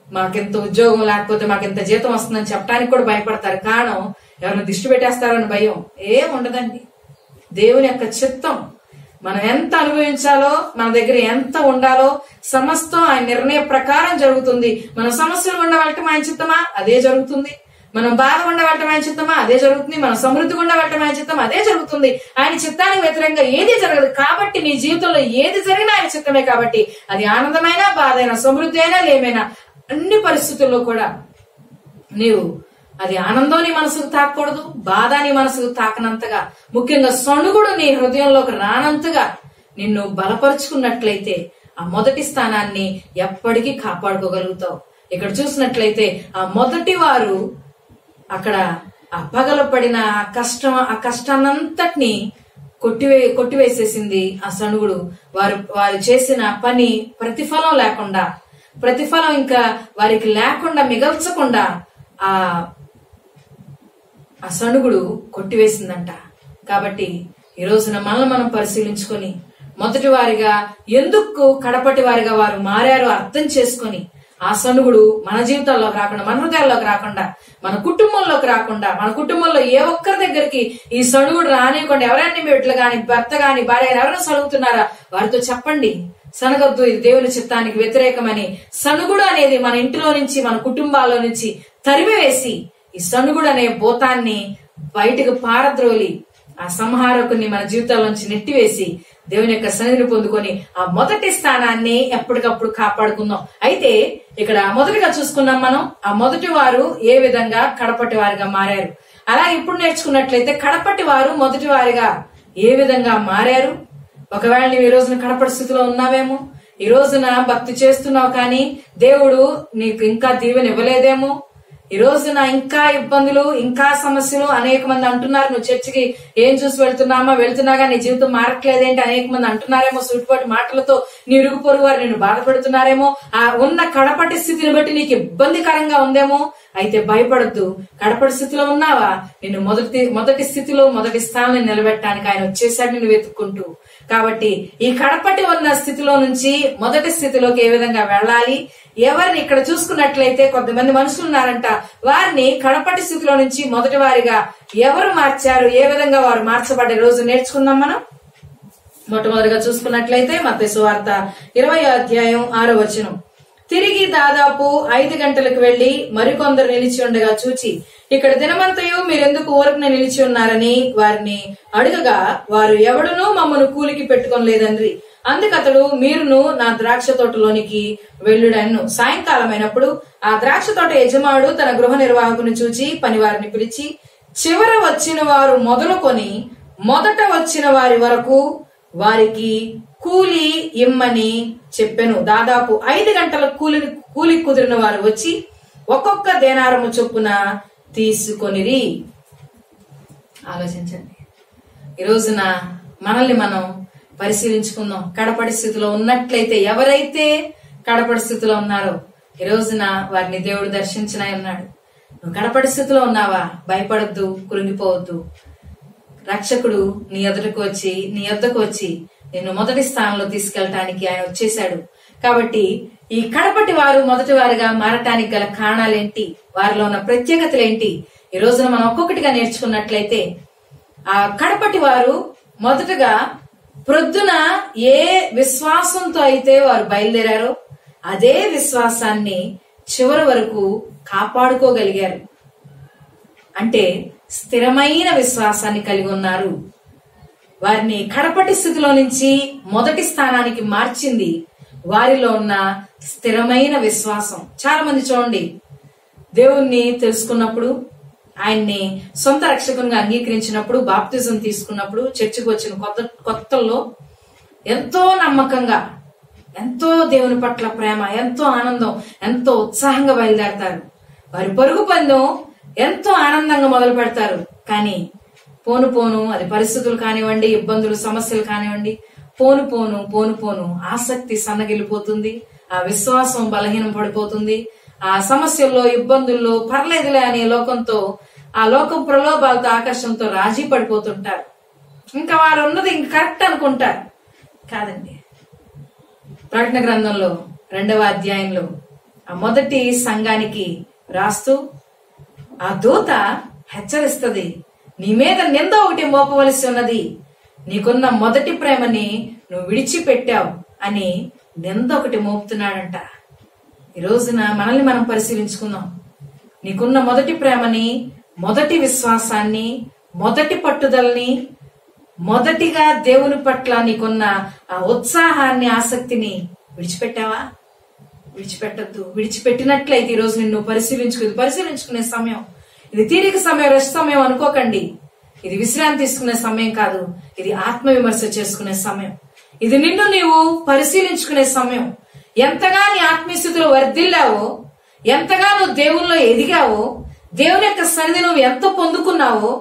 మాకింత ఉద్యోగం లేకపోతే మాకింత జీతం వస్తుందని చెప్పడానికి కూడా భయపడతారు. కారణం ఎవరైనా దిష్టి పెట్టేస్తారని భయం. ఏం ఉండదండి. దేవుని యొక్క చిత్తం మనం ఎంత అనుభవించాలో, మన దగ్గర ఎంత ఉండాలో సమస్తం ఆయన నిర్ణయ ప్రకారం జరుగుతుంది. మనం సమస్యలు ఉండవలటం ఆయన చిత్తమా, అదే జరుగుతుంది. మనం బాధ ఉండవలటం ఆయన చిత్తమా, అదే జరుగుతుంది. మనం సమృద్ధి ఉండవలటం ఆయన చిత్తం, అదే జరుగుతుంది. ఆయన చిత్తానికి వ్యతిరేకంగా ఏది జరగదు. కాబట్టి నీ జీవితంలో ఏది జరిగినా ఆయన చిత్తమే. కాబట్టి అది ఆనందమైనా, బాధ అయినా, సమృద్ధి అయినా, లేమైనా, అన్ని పరిస్థితుల్లో కూడా నీవు అది ఆనందం నీ మనసుకు తాకూడదు, బాధ నీ మనసుకు తాకనంతగా, ముఖ్యంగా సణుగుడు నీ హృదయంలోకి రానంతగా నిన్ను బలపరుచుకున్నట్లయితే ఆ మొదటి స్థానాన్ని ఎప్పటికీ కాపాడుకోగలుగుతావు. ఇక్కడ చూసినట్లయితే ఆ మొదటి వారు అక్కడ ఆ పగలపడిన ఆ కష్టాన్నంతటినీ కొట్టివేసేసింది ఆ సణుగుడు. వారు చేసిన పని ప్రతిఫలం ఇంకా వారికి లేకుండా, మిగల్చకుండా ఆ సణుగుడు కొట్టివేసిందంట. కాబట్టి ఈ రోజున మనల్ని మనం పరిశీలించుకొని మొదటి వారిగా ఎందుకు కడపటి వారిగా వారు మారారో అర్థం చేసుకొని ఆ సణుగుడు మన జీవితాల్లోకి రాకుండా, మన హృదయాల్లోకి రాకుండా, మన కుటుంబంలోకి రాకుండా, మన కుటుంబంలో ఏ ఒక్కరి దగ్గరికి ఈ సణుగుడు రానివ్వకుండా, ఎవరైనా మీ బిడ్డలు గాని, భర్త గాని, భార్య గాని ఎవరైనా సణుగుతున్నారా వారితో చెప్పండి, సనగొద్దు, ఇది దేవుని చిత్తానికి వ్యతిరేకమని. సణుగుడు అనేది మన ఇంటిలో నుంచి, మన కుటుంబాల్లో నుంచి తరిమివేసి ఈ సణుగుడు అనే భూతాన్ని బయటకు పారద్రోలి ఆ సంహారకుని మన జీవితాల నుంచి నెట్టివేసి దేవుని యొక్క సన్నిధిని పొందుకొని ఆ మొదటి స్థానాన్ని ఎప్పటికప్పుడు కాపాడుకుందాం. అయితే ఇక్కడ మొదటిగా చూసుకున్నాం మనం, ఆ మొదటి వారు ఏ విధంగా కడపటి వారిగా మారారు. అలా ఇప్పుడు నేర్చుకున్నట్లయితే కడపటి వారు మొదటి వారిగా ఏ విధంగా మారారు. ఒకవేళ నీవు ఈ రోజున కడపటి స్థితిలో ఉన్నావేమో, ఈ రోజున భక్తి చేస్తున్నావు కానీ దేవుడు నీకు ఇంకా దీవెన ఇవ్వలేదేమో, ఈ రోజున ఇంకా ఇబ్బందులు, ఇంకా సమస్యలు. అనేక మంది అంటున్నారు, నువ్వు చర్చికి ఏం చూసి వెళ్తున్నాగా నీ జీవితం మారట్లేదేంటి అనేక మంది అంటున్నారేమో. సూటిపాటి మాటలతో నీ ఇరుగు పొరుగు వారు నిన్ను బాధపెడుతున్నారేమో. ఆ ఉన్న కడపటి స్థితిని బట్టి నీకు ఇబ్బందికరంగా ఉందేమో. అయితే భయపడద్దు. కడపటి స్థితిలో ఉన్నావా, నిన్ను మొదటి స్థితిలో, మొదటి స్థానాన్ని నిలబెట్టడానికి ఆయన వచ్చేసాడు నిన్ను వెతుక్కుంటూ. కాబట్టి ఈ కడపటి ఉన్న స్థితిలో నుంచి మొదటి స్థితిలోకి ఏ విధంగా వెళ్ళాలి. ఎవరిని ఇక్కడ చూసుకున్నట్లయితే కొంతమంది మనుషులు ఉన్నారంట, వారిని కడపటి స్థితిలో నుంచి మొదటి వారిగా ఎవరు మార్చారు, ఏ విధంగా వారు మార్చబడ్డ రోజు నేర్చుకుందాం మనం. మొట్టమొదటిగా చూసుకున్నట్లయితే మత్తయి సువార్త 20వ అధ్యాయం 6వ వచనం. తిరిగి దాదాపు 5 గంటలకు వెళ్లి మరికొందరు నిలిచి ఉండగా చూచి, ఇక్కడ దినమంతయు మీరెందుకు ఊరకున నిలిచి ఉన్నారని వారిని అడుగగా, వారు ఎవడునూ మమ్మను కూలికి పెట్టుకోలేదండ్రి. అందుకతడు, మీరును నా ద్రాక్ష తోటలోనికి వెళ్ళుడను. సాయంకాలం అయినప్పుడు ఆ ద్రాక్ష తోట యజమానుడు తన గృహ నిర్వాహకుని చూచి పనివారిని పిలిచి, చివర వచ్చిన వారు మొదలుకొని మొదట వచ్చిన వారి వరకు వారికి కూలి ఇమ్మని చెప్పెను. దాదాపు 5 గంటల కూలి కుదిరిన వారు వచ్చి ఒక్కొక్క దేనారము చొప్పున తీసుకొనిరి. ఆలోచించండి. ఈ రోజున మనల్ని మనం పరిశీలించుకుందాం. కడపడి స్థితిలో ఉన్నట్లయితే, ఎవరైతే కడపడి స్థితిలో ఉన్నారో ఈ రోజున వారిని దేవుడు దర్శించిన ఉన్నాడు. నువ్వు కడపడి స్థితిలో ఉన్నావా? భయపడద్దు, కృంగిపోవద్దు. రక్షకుడు నీ యొద్దకు వచ్చి నిన్ను మొదటి స్థానంలో తీసుకెళ్ళటానికి ఆయన వచ్చేశాడు. కాబట్టి ఈ కడపటి వారు మొదటి వారుగా మారటానికి గల కారణాలేంటి, వారిలో ఉన్న ప్రత్యేకతలేంటి, ఈ రోజున మనం ఒక్కొక్కటిగా నేర్చుకున్నట్లయితే, ఆ కడపటి వారు మొదటగా ప్రొద్దున ఏ విశ్వాసంతో అయితే వారు బయలుదేరారో అదే విశ్వాసాన్ని చివరి వరకు కాపాడుకోగలిగారు. అంటే స్థిరమైన విశ్వాసాన్ని కలిగి ఉన్నారు. వారిని కడపటి స్థితిలో నుంచి మొదటి స్థానానికి మార్చింది వారిలో ఉన్న స్థిరమైన విశ్వాసం. చాలా మంది చూడండి, దేవుణ్ణి తెలుసుకున్నప్పుడు, ఆయన్ని సొంత రక్షకునిగా అంగీకరించినప్పుడు, బాప్తిజం తీసుకున్నప్పుడు, చర్చికి వచ్చిన కొత్తల్లో ఎంతో నమ్మకంగా, ఎంతో దేవుని పట్ల ప్రేమ, ఎంతో ఆనందం, ఎంతో ఉత్సాహంగా బయలుదేరతారు. వారి పరుగు పందెం ఎంతో ఆనందంగా మొదలు పెడతారు. కానీ పోను పోను అది పరిస్థితులు కానివ్వండి, ఇబ్బందులు, సమస్యలు కానివ్వండి, పోను పోను పోను పోను ఆసక్తి సన్నగిలిపోతుంది. ఆ విశ్వాసం బలహీనం పడిపోతుంది. ఆ సమస్యల్లో, ఇబ్బందుల్లో పర్లేదులే అనే లోకంతో, ఆ లోకం ప్రలోభాలతో, ఆకర్షణతో రాజీ పడిపోతుంటారు. ఇంకా వారు ఉన్నది ఇంక కరెక్ట్ అనుకుంటారు. కాదండి. ప్రకటన గ్రంథంలో 2వ అధ్యాయంలో ఆ మొదటి సంఘానికి రాస్తూ ఆ దూత హెచ్చరిస్తది, నీ మీద నింద ఒకటి మోపవలసి ఉన్నది, నీకున్న మొదటి ప్రేమని నువ్వు విడిచిపెట్టావు అని నింద ఒకటి మోపుతున్నాడంట. ఈ రోజున మనల్ని మనం పరిశీలించుకుందాం. నీకున్న మొదటి ప్రేమని, మొదటి విశ్వాసాన్ని, మొదటి పట్టుదలని, మొదటిగా దేవుని పట్ల నీకున్న ఆ ఉత్సాహాన్ని, ఆసక్తిని విడిచిపెట్టావా? విడిచిపెట్టద్దు. విడిచిపెట్టినట్లయితే ఈ రోజు నిన్ను పరిశీలించుకునే సమయం ఇది. తీరిక సమయం, రెస్ట్ సమయం అనుకోకండి. ఇది విశ్రాంతి తీసుకునే సమయం కాదు. ఇది ఆత్మవిమర్శ చేసుకునే సమయం. ఇది నిన్ను నీవు పరిశీలించుకునే సమయం. ఎంతగా నీ ఆత్మీయస్థితిలో వర్ధిల్లావో, ఎంతగా నువ్వు దేవుల్లో ఎదిగావో, దేవుని యొక్క సన్నిధి నువ్వు ఎంత పొందుకున్నావో,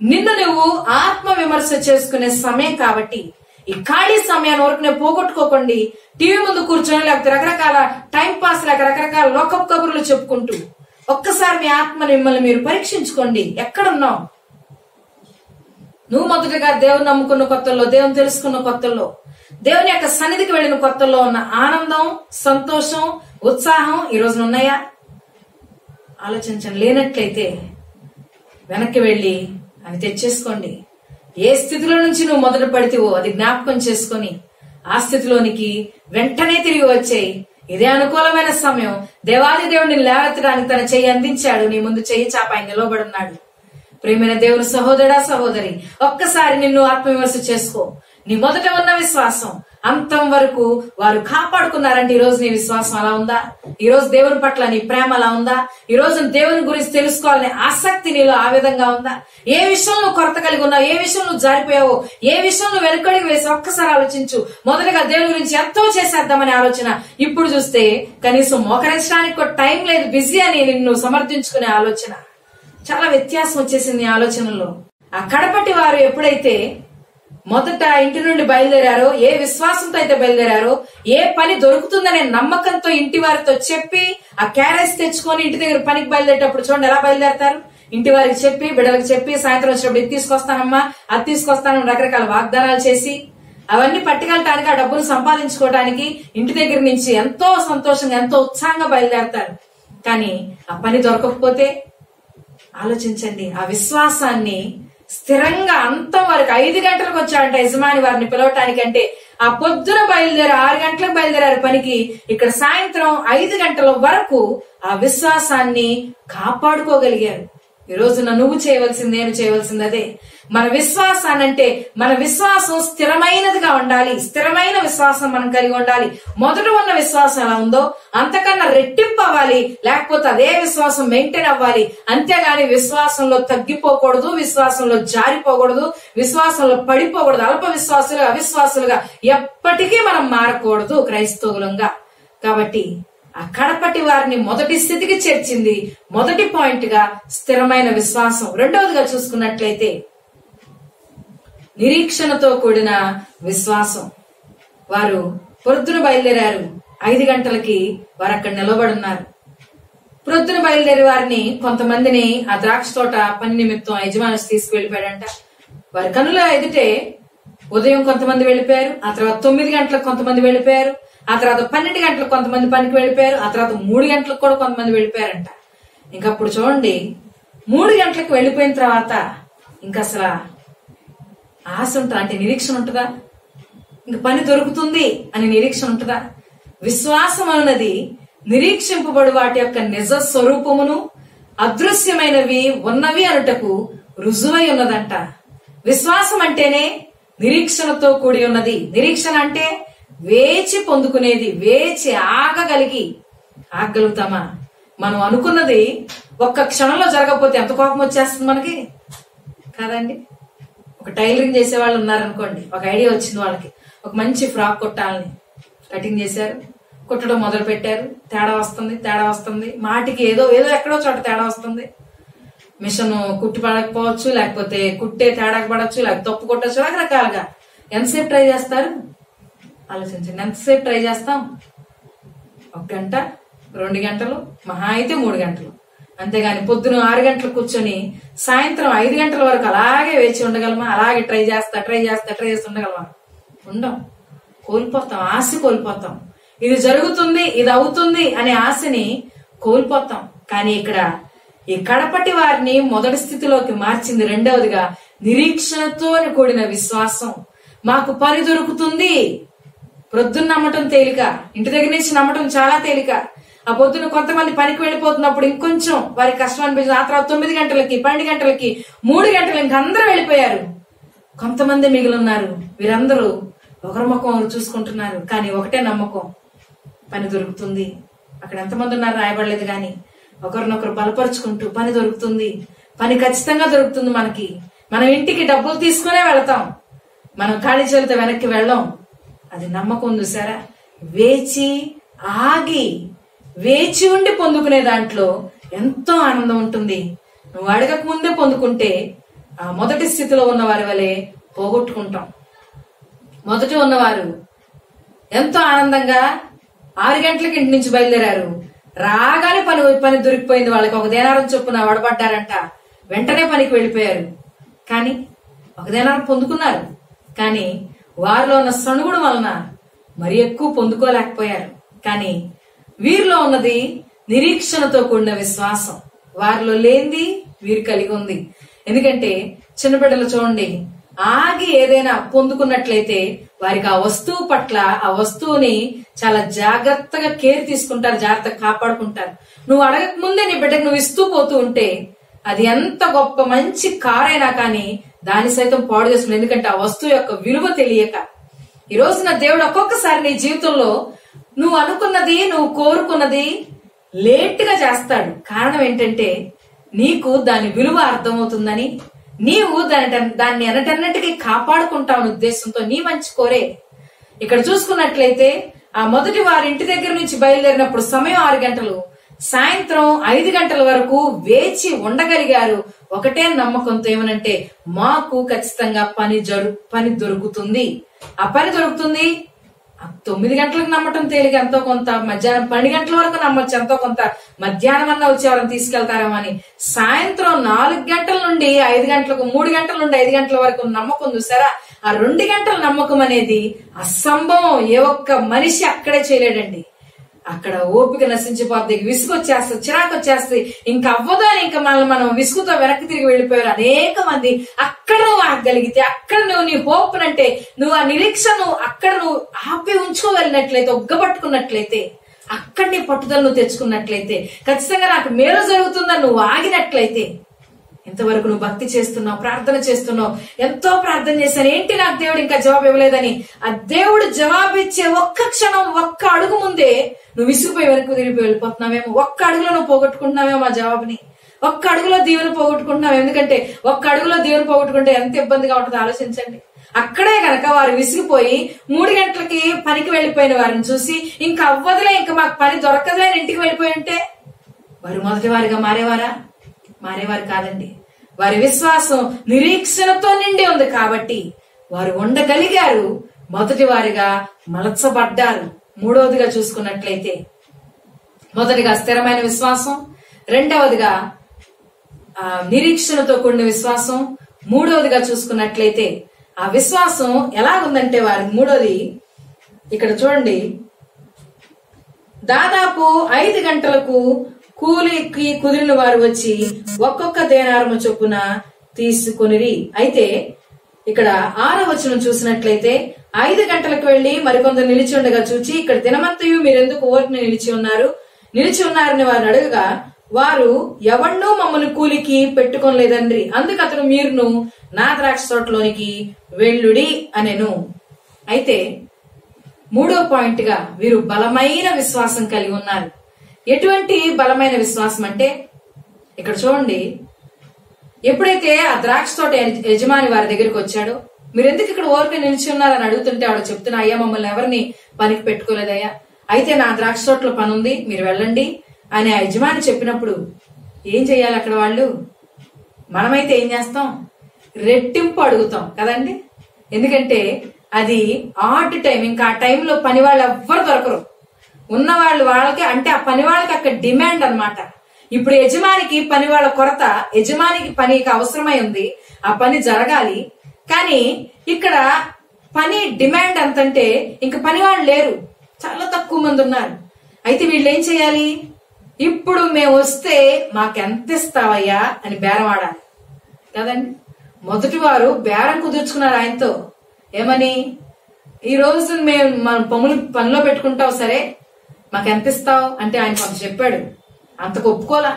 నిన్ను నువ్వు ఆత్మ విమర్శ చేసుకునే సమయం. కాబట్టి ఈ ఖాళీ సమయాన్ని వరకు పోగొట్టుకోకండి. టీవీ ముందు కూర్చొని, లేకపోతే రకరకాల టైం పాస్ లేక రకరకాల లోకపు కబుర్లు చెప్పుకుంటూ ఒక్కసారి మీ ఆత్మని మిమ్మల్ని మీరు పరీక్షించుకోండి. ఎక్కడున్నావు నువ్వు? మొదటగా దేవుని నమ్ముకున్న కొత్తల్లో, దేవుని తెలుసుకున్న కొత్తల్లో, దేవుని యొక్క సన్నిధికి వెళ్లిన కొత్తల్లో ఉన్న ఆనందం, సంతోషం, ఉత్సాహం ఈ రోజున ఉన్నాయా? ఆలోచించండి. లేనట్లయితే వెనక్కి వెళ్లి అవి తెచ్చేసుకోండి. ఏ స్థితిలో నుంచి నువ్వు మొదట పడితేవో అది జ్ఞాపకం చేసుకొని ఆ స్థితిలోనికి వెంటనే తిరిగి వచ్చేయి. ఇదే అనుకూలమైన సమయం. దేవాది దేవుడిని లేవెత్తడానికి తన చెయ్యి అందించాడు. నీ ముందు చెయ్యి చాప ఆయన నిలవబడున్నాడు. ప్రియమైన దేవుని సహోదరా, సహోదరి, ఒక్కసారి నిన్ను ఆత్మవిమర్శ చేసుకో. నీ మొదట ఉన్న విశ్వాసం అంతం వరకు వారు కాపాడుకున్నారంటే ఈ రోజు నీ విశ్వాసం అలా ఉందా? ఈ రోజు దేవుని పట్ల నీ ప్రేమ అలా ఉందా? ఈ రోజు దేవుని గురించి తెలుసుకోవాలనే ఆసక్తి నీలో ఆ విధంగా ఉందా? ఏ విషయంలో నువ్వు కొరత కలిగి ఉన్నావు, ఏ విషయం నువ్వు జారిపోయావో, ఏ విషయం నువ్వు వెనుకడికి వేసి ఒక్కసారి ఆలోచించు. మొదటగా దేవుని గురించి ఎంతో చేసేద్దామనే ఆలోచన ఇప్పుడు చూస్తే కనీసం మోకరించడానికి కూడా టైం లేదు, బిజీ అని నిన్ను సమర్థించుకునే ఆలోచన. చాలా వ్యత్యాసం వచ్చేసింది ఈ ఆలోచనలో. ఆ కడపటి వారు ఎప్పుడైతే మొదట ఇంటి నుండి బయలుదేరారో, ఏ విశ్వాసంతో అయితే బయలుదేరారో, ఏ పని దొరుకుతుందనే నమ్మకంతో ఇంటి వారితో చెప్పి ఆ క్యారేజ్ తెచ్చుకొని ఇంటి దగ్గర పనికి బయలుదేరేటప్పుడు చూడండి ఎలా బయలుదేరతారు. ఇంటి వారికి చెప్పి, బిడ్డలకు చెప్పి, సాయంత్రం వచ్చినప్పుడు ఇది తీసుకొస్తానమ్మా, అది తీసుకొస్తానని రకరకాల వాగ్దానాలు చేసి అవన్నీ పట్టుకెళ్ళటానికి, ఆ డబ్బును సంపాదించుకోవడానికి ఇంటి దగ్గర నుంచి ఎంతో సంతోషంగా, ఎంతో ఉత్సాహంగా బయలుదేరతారు. కానీ ఆ పని దొరకకపోతే ఆలోచించండి. ఆ విశ్వాసాన్ని స్థిరంగా అంతం వరకు 5 గంటలకు వచ్చాడంట యజమాని వారిని పిలవటానికి. అంటే ఆ పొద్దున 6 గంటలకు బయలుదేరారు పనికి. ఇక్కడ సాయంత్రం 5 గంటల వరకు ఆ విశ్వాసాన్ని కాపాడుకోగలిగారు. ఈ రోజున నువ్వు చేయవలసింది, నేను చేయవలసింది అదే. మన విశ్వాసాన్ని అంటే మన విశ్వాసం స్థిరమైనదిగా ఉండాలి. స్థిరమైన విశ్వాసం మనం కలిగి ఉండాలి. మొదట ఉన్న విశ్వాసం ఎలా ఉందో అంతకన్నా రెట్టింపు అవ్వాలి, లేకపోతే అదే విశ్వాసం మెయింటైన్ అవ్వాలి. అంతేగాని విశ్వాసంలో తగ్గిపోకూడదు, విశ్వాసంలో జారిపోకూడదు, విశ్వాసంలో పడిపోకూడదు. అల్ప విశ్వాసులుగా అవిశ్వాసులుగా ఎప్పటికీ మనం మారకూడదు క్రైస్తవులంగా. కాబట్టి ఆ కడపటి వారిని మొదటి స్థితికి చేర్చింది. మొదటి పాయింట్ గా స్థిరమైన విశ్వాసం. రెండవదిగా చూసుకున్నట్లయితే నిరీక్షణతో కూడిన విశ్వాసం. వారు ప్రొద్దున బయలుదేరారు. 5 గంటలకి వారు అక్కడ నిలబడున్నారు. ప్రొద్దున బయలుదేరి వారిని కొంతమందిని ఆ ద్రాక్ష తోట పని నిమిత్తం యజమాని తీసుకువెళ్ళిపోయాడంట. వారి కనుల ఎదుటే ఉదయం కొంతమంది వెళ్ళిపోయారు, ఆ తర్వాత 9 గంటలకు కొంతమంది వెళ్ళిపోయారు, ఆ తర్వాత 12 గంటలకు కొంతమంది పనికి వెళ్ళిపోయారు, ఆ తర్వాత 3 గంటలకు కూడా కొంతమంది వెళ్ళిపోయారంట. ఇంకప్పుడు చూడండి, 3 గంటలకు వెళ్ళిపోయిన తర్వాత ఇంకా అసలు ఆశ ఉంటుందా? అంటే నిరీక్షణ ఉంటుందా? ఇంక పని దొరుకుతుంది అని నిరీక్షణ ఉంటుందా? విశ్వాసం అన్నది నిరీక్షింపబడు వాటి యొక్క నిజ స్వరూపమును అదృశ్యమైనవి ఉన్నవి అనుటకు రుజువై ఉన్నదంట. విశ్వాసం అంటేనే నిరీక్షణతో కూడి ఉన్నది. నిరీక్షణ అంటే వేచి పొందుకునేది, వేచి ఆగగలుగుతామా? మనం అనుకున్నది ఒక్క క్షణంలో జరగకపోతే ఎంత కోపం వచ్చేస్తుంది మనకి కాదండి. ఒక టైలరింగ్ చేసే వాళ్ళు ఉన్నారనుకోండి, ఒక ఐడియా వచ్చింది వాళ్ళకి, ఒక మంచి ఫ్రాక్ కుట్టాలని కటింగ్ చేశారు, కుట్టడం మొదలు పెట్టారు, తేడా వస్తుంది, మాటికి ఏదో ఎక్కడో చోట తేడా వస్తుంది. మిషన్ కుట్టి పడకపోవచ్చు, లేకపోతే కుట్టే తేడాకు పడవచ్చు, లేకపోతే తప్పు కొట్టచ్చు, రకరకాలుగా. ఎంతసేపు ట్రై చేస్తారు ఆలోచించండి. ఎంతసేపు ట్రై చేస్తాం? 1 గంట, 2 గంటలు, మహా అయితే 3 గంటలు. అంతేగాని పొద్దున 6 గంటలకు కూర్చొని సాయంత్రం 5 గంటల వరకు అలాగే వేచి ఉండగలమా? అలాగే ట్రై చేస్తూ ఉండగలమా? ఉండం. కోల్పోతాం, ఆశ కోల్పోతాం. ఇది జరుగుతుంది, ఇది అవుతుంది అనే ఆశని కోల్పోతాం. కానీ ఇక్కడ ఈ కడపటి వారిని మొదటి స్థితిలోకి మార్చింది. రెండవదిగా నిరీక్షణతో కూడిన విశ్వాసం. మాకు పని దొరుకుతుంది. ప్రొద్దున్న నమ్మటం తేలిక, ఇంటి దగ్గర నుంచి నమ్మటం చాలా తేలిక. ఆ పొద్దున కొంతమంది పనికి వెళ్ళిపోతున్నప్పుడు ఇంకొంచెం వారికి కష్టం అనిపించింది. ఆ తర్వాత 9 గంటలకి, 12 గంటలకి, 3 గంటలకి ఇంకందరూ వెళ్ళిపోయారు. కొంతమంది మిగిలిన్నారు. వీరందరూ ఒకరి ముఖం ఒకరు చూసుకుంటున్నారు. కానీ ఒకటే నమ్మకం, పని దొరుకుతుంది. అక్కడ ఎంతమంది ఉన్నారు రాయబడలేదు, కానీ ఒకరినొకరు బలపరుచుకుంటూ పని దొరుకుతుంది, పని ఖచ్చితంగా దొరుకుతుంది మనకి. మనం ఇంటికి డబ్బులు తీసుకునే వెళతాం, మనం ఖాళీ చేతులతో వెనక్కి వెళ్ళాం. అది నమ్మకం. చూసారా? వేచి ఉండి పొందుకునే దాంట్లో ఎంతో ఆనందం ఉంటుంది. నువ్వు అడగక ముందే పొందుకుంటే ఆ మొదటి స్థితిలో ఉన్న వారి వలె పోగొట్టుకుంటాం. మొదట ఉన్నవారు ఎంతో ఆనందంగా 6 గంటలకి ఇంటి నుంచి బయలుదేరారు. రాగానే పని దొరికిపోయింది వాళ్ళకి. 1 దేనారం చొప్పున వడబడ్డారంట. వెంటనే పనికి వెళ్ళిపోయారు. కానీ 1 దేనారం పొందుకున్నారు. కానీ వారిలో ఉన్న సణుగుడు వలన మరి ఎక్కువ పొందుకోలేకపోయారు. కానీ వీరిలో ఉన్నది నిరీక్షణతో కూడిన విశ్వాసం. వారిలో లేనిది వీరు కలిగి ఉంది. ఎందుకంటే చిన్నబిడ్డలు చూడండి, ఆగి ఏదైనా పొందుకున్నట్లయితే వారికి ఆ వస్తువు పట్ల, ఆ వస్తువుని చాలా జాగ్రత్తగా కేర్ తీసుకుంటారు, జాగ్రత్తగా కాపాడుకుంటారు. నువ్వు అడగక ముందే నీ బిడ్డకు నువ్వు ఇస్తూ పోతూ ఉంటే అది ఎంత గొప్ప మంచి కారైనా కానీ దాని సైతం పాడు చేసుకుని. ఎందుకంటే ఆ వస్తువు యొక్క విలువ తెలియక. ఈ రోజున దేవుడు ఒక్కొక్కసారి నీ జీవితంలో నువ్వు అనుకున్నది, నువ్వు కోరుకున్నది లేట్ గా చేస్తాడు. కారణం ఏంటంటే నీకు దాని విలువ అర్థమవుతుందని, నీవు దాన్ని ఎనటన్నిటికీ కాపాడుకుంటావు ఉద్దేశంతో నీ మంచి కోరే. ఇక్కడ చూసుకున్నట్లయితే ఆ మొదటి వారి ఇంటి దగ్గర నుంచి బయలుదేరినప్పుడు సమయం 6 గంటలు, సాయంత్రం 5 గంటల వరకు వేచి ఉండగలిగారు. ఒకటే నమ్మకంతో, ఏమనంటే మాకు ఖచ్చితంగా పని దొరుకుతుంది. ఆ పని దొరుకుతుంది. 9 గంటలకు నమ్మటం తేలిక, ఎంతో కొంత. మధ్యాహ్నం 12 గంటల వరకు నమ్మొచ్చు, ఎంతో కొంత. మధ్యాహ్నం అన్నా వచ్చి ఎవరైనా తీసుకెళ్తారేమని. సాయంత్రం 4 గంటల నుండి 5 గంటలకు, 3 గంటల నుండి 5 గంటల వరకు నమ్మకం. చూసారా? ఆ 2 గంటల నమ్మకం అనేది అసంభవం. ఏ ఒక్క మనిషి అక్కడే చేయలేడండి. అక్కడ ఓపిక నశించిపోద్ది, విసుగు వచ్చేస్తుంది, చిరాకు వచ్చేస్తుంది. ఇంకా అవ్వదు అని ఇంకా మనం విసుగుతో వెనక్కి తిరిగి వెళ్ళిపోయారు అనేక మంది. అక్కడ నువ్వు ఆగగలిగితే, అక్కడ నువ్వు నీ హోప్ అంటే నువ్వు ఆ నిరీక్షను అక్కడ నువ్వు ఆపి ఉంచుకోగలిగినట్లయితే, ఒగ్గబట్టుకున్నట్లయితే, అక్కడ నీ పట్టుదల నువ్వు తెచ్చుకున్నట్లయితే, ఖచ్చితంగా నాకు మేలు జరుగుతుందని నువ్వు ఆగినట్లయితే ఇంతవరకు నువ్వు భక్తి చేస్తున్నావు, ప్రార్థన చేస్తున్నావు, ఎంతో ప్రార్థన చేశాను, ఏంటి నాకు దేవుడు ఇంకా జవాబు ఇవ్వలేదని ఆ దేవుడు జవాబిచ్చే ఒక్క క్షణం, ఒక్క అడుగు ముందే నువ్వు విసిగిపోయి వెనక్కు తిరిగి వెళ్ళిపోతున్నావేమో, ఒక్క అడుగులో నువ్వు పోగొట్టుకుంటున్నావేమో ఆ జవాబుని, ఒక్క అడుగులో దీవెన పోగొట్టుకుంటున్నావు. ఎందుకంటే ఒక్క అడుగులో దీవెన పోగొట్టుకుంటే ఎంత ఇబ్బందిగా ఉంటుందో ఆలోచించండి. అక్కడే గనక వారు విసిగిపోయి 3 గంటలకి పనికి వెళ్లిపోయిన వారిని చూసి ఇంకా అవ్వదులే, ఇంకా మాకు పని దొరకదులే అని ఇంటికి వెళ్ళిపోయి ఉంటే వారు మొదటి వారిగా మారేవారు కాదండి. వారి విశ్వాసం నిరీక్షణతో నిండి ఉంది కాబట్టి వారు ఉండగలిగారు, మొదటి వారిగా మలచబడ్డారు. మూడవదిగా చూసుకున్నట్లయితే, మొదటిగా స్థిరమైన విశ్వాసం, రెండవదిగా నిరీక్షణతో కూడిన విశ్వాసం, మూడవదిగా చూసుకున్నట్లయితే ఆ విశ్వాసం ఎలాగుందంటే వారి మూడోది ఇక్కడ చూడండి, దాదాపు 5 గంటలకు కూలికి కుదిరిన వారు వచ్చి ఒక్కొక్క దేనారము చొప్పున తీసుకొనిరి. అయితే ఇక్కడ 6వ వచనం చూసినట్లయితే 5 గంటలకు వెళ్లి మరికొందరు నిలిచి ఉండగా చూచి, ఇక్కడ దినమంతయు మీరెందుకు ఊరిని నిలిచి ఉన్నారని వారిని అడగగా, వారు ఎవన్నూ మమ్మల్ని కూలికి పెట్టుకోలేదండ్రి. అందుకు అతను మీరును నా ద్రాక్ష తోటలోనికి వెళ్ళుడి అనెను. అయితే 3వ పాయింట్ గా వీరు బలమైన విశ్వాసం కలిగి ఉన్నారు. ఎటువంటి బలమైన విశ్వాసం అంటే, ఇక్కడ చూడండి, ఎప్పుడైతే ఆ ద్రాక్ష తోట యజమాని వారి దగ్గరికి వచ్చాడో, మీరు ఎందుకు ఇక్కడ ఊరికి నిలిచి ఉన్నారని అడుగుతుంటే వాడు చెప్తున్నా, అయ్యా మమ్మల్ని ఎవరిని పనికి పెట్టుకోలేదయ్యా, అయితే నా ద్రాక్ష తోటలో పని ఉంది, మీరు వెళ్ళండి అని ఆ యజమాని చెప్పినప్పుడు ఏం చెయ్యాలి అక్కడ వాళ్ళు? మనమైతే ఏం చేస్తాం? రెట్టింపు అడుగుతాం కదండి. ఎందుకంటే అది ఆట్ టైం, ఇంకా ఆ టైంలో పని వాళ్ళు ఎవ్వరు దొరకరు. ఉన్న వాళ్ళకి అంటే ఆ పని వాళ్ళకి అక్కడ డిమాండ్ అన్నమాట. ఇప్పుడు యజమానికి పని వాళ్ళ కొరత, యజమానికి పనికి అవసరమై ఉంది, ఆ పని జరగాలి. కానీ ఇక్కడ పని డిమాండ్ ఎంతంటే ఇంకా పని వాళ్ళు లేరు, చాలా తక్కువ మంది ఉన్నారు. అయితే వీళ్ళు ఏం చేయాలి? ఇప్పుడు మేము వస్తే మాకెంత ఇస్తావయ్యా అని బేరం ఆడాలి కదండి. మొదటి వారు బేరం కుదుర్చుకున్నారు ఆయనతో. ఏమని? ఈ రోజు మేము మన పనిలో పెట్టుకుంటావు, సరే మాకెంత ఇస్తావు అంటే ఆయన కొంత చెప్పాడు. అంతకు ఒప్పుకోలా.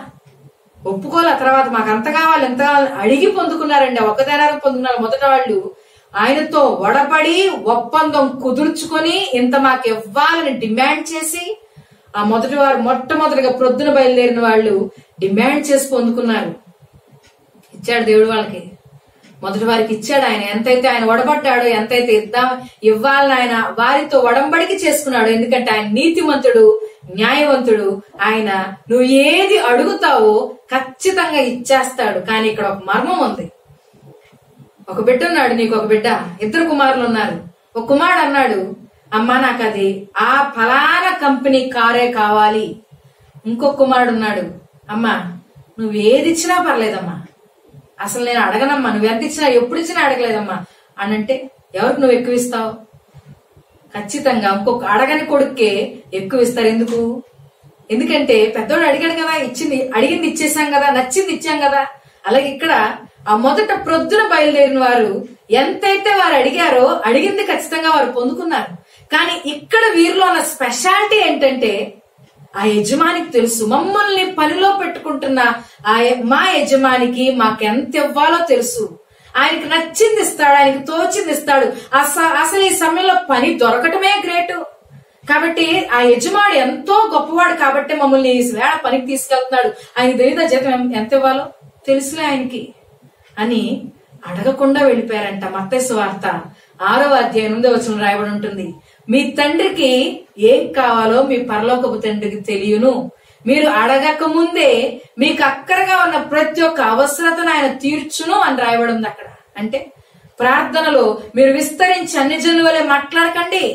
తర్వాత మాకు అంత కావాలి, ఎంత కావాలి అడిగి పొందుకున్నారండి. ఒక్క దేనారం పొందుకున్నారు మొదట వాళ్ళు. ఆయనతో ఒడబడి ఒప్పందం కుదుర్చుకొని ఇంత మాకు ఇవ్వాలని డిమాండ్ చేసి, ఆ మొదటి వారు మొట్టమొదటిగా ప్రొద్దున బయలుదేరిన వాళ్ళు డిమాండ్ చేసి పొందుకున్నారు. ఇచ్చాడు దేవుడు వాళ్ళకి, మొదటి వారికి ఇచ్చాడు. ఆయన ఎంతైతే ఆయన ఒడబడ్డాడో, ఎంతైతే ఇవ్వాలని ఆయన వారితో ఒడంబడికి చేసుకున్నాడు. ఎందుకంటే ఆయన నీతిమంతుడు, న్యాయవంతుడు. ఆయన నువ్వు ఏది అడుగుతావో ఖచ్చితంగా ఇచ్చేస్తాడు. కానీ ఇక్కడ ఒక మర్మం ఉంది. ఒక బిడ్డ ఉన్నాడు, నీకు ఒక బిడ్డ, 2 కుమారులు ఉన్నారు. ఒక కుమారుడు అన్నాడు, అమ్మా నాకు అది ఆ ఫలానా కంపెనీ కారే కావాలి. ఇంకొక కుమారుడు ఉన్నాడు, అమ్మా నువ్వు ఏది ఇచ్చినా పర్లేదమ్మా, అసలు నేను అడగనమ్మా, నువ్వు ఎంత ఇచ్చినా ఎప్పుడు ఇచ్చినా అడగలేదమ్మా అని అంటే ఎవరికి నువ్వు ఎక్కువ ఇస్తావు? ఖచ్చితంగా ఇంకొక అడగని కొడుక్కే ఎక్కువ ఇస్తారు. ఎందుకంటే పెద్దోడు అడిగాడు కదా, అడిగింది ఇచ్చేసాం కదా, నచ్చింది ఇచ్చాం కదా. అలాగే ఇక్కడ ఆ మొదట ప్రొద్దున బయలుదేరిన వారు ఎంతైతే వారు అడిగారో అడిగింది ఖచ్చితంగా వారు పొందుకున్నారు. కానీ ఇక్కడ వీరిలో ఉన్న స్పెషాలిటీ ఏంటంటే, ఆ యజమానికి తెలుసు, మమ్మల్ని పనిలో పెట్టుకుంటున్న మా యజమానికి మాకెంత ఇవ్వాలో తెలుసు. ఆయనకి నచ్చింది ఇస్తాడు, ఆయనకి తోచింది ఇస్తాడు. అసలు ఈ సమయంలో పని దొరకటమే గ్రేటు. కాబట్టి ఆ యజమాని ఎంతో గొప్పవాడు కాబట్టి మమ్మల్ని ఈ వేళ పనికి తీసుకెళ్తున్నాడు. ఆయన తెలియదా జీతం ఎంత ఇవ్వాలో తెలుసులే ఆయనకి అని అడగకుండా వెళ్ళిపోయారంట. మత్తయి సువార్త 6వ అధ్యాయం 8వ వచనం రాయబడి ఉంటుంది, మీ తండ్రికి ఏం కావాలో మీ పరలోకపు తండ్రికి తెలియను, మీరు అడగక ముందే మీకు అక్కరగా ఉన్న ప్రతి ఒక్క అవసరతను ఆయన తీర్చును అని రాయబడి ఉంది అక్కడ. అంటే ప్రార్థనలో మీరు విస్తరించి అన్ని జనుల వలె మాట్లాడకండి.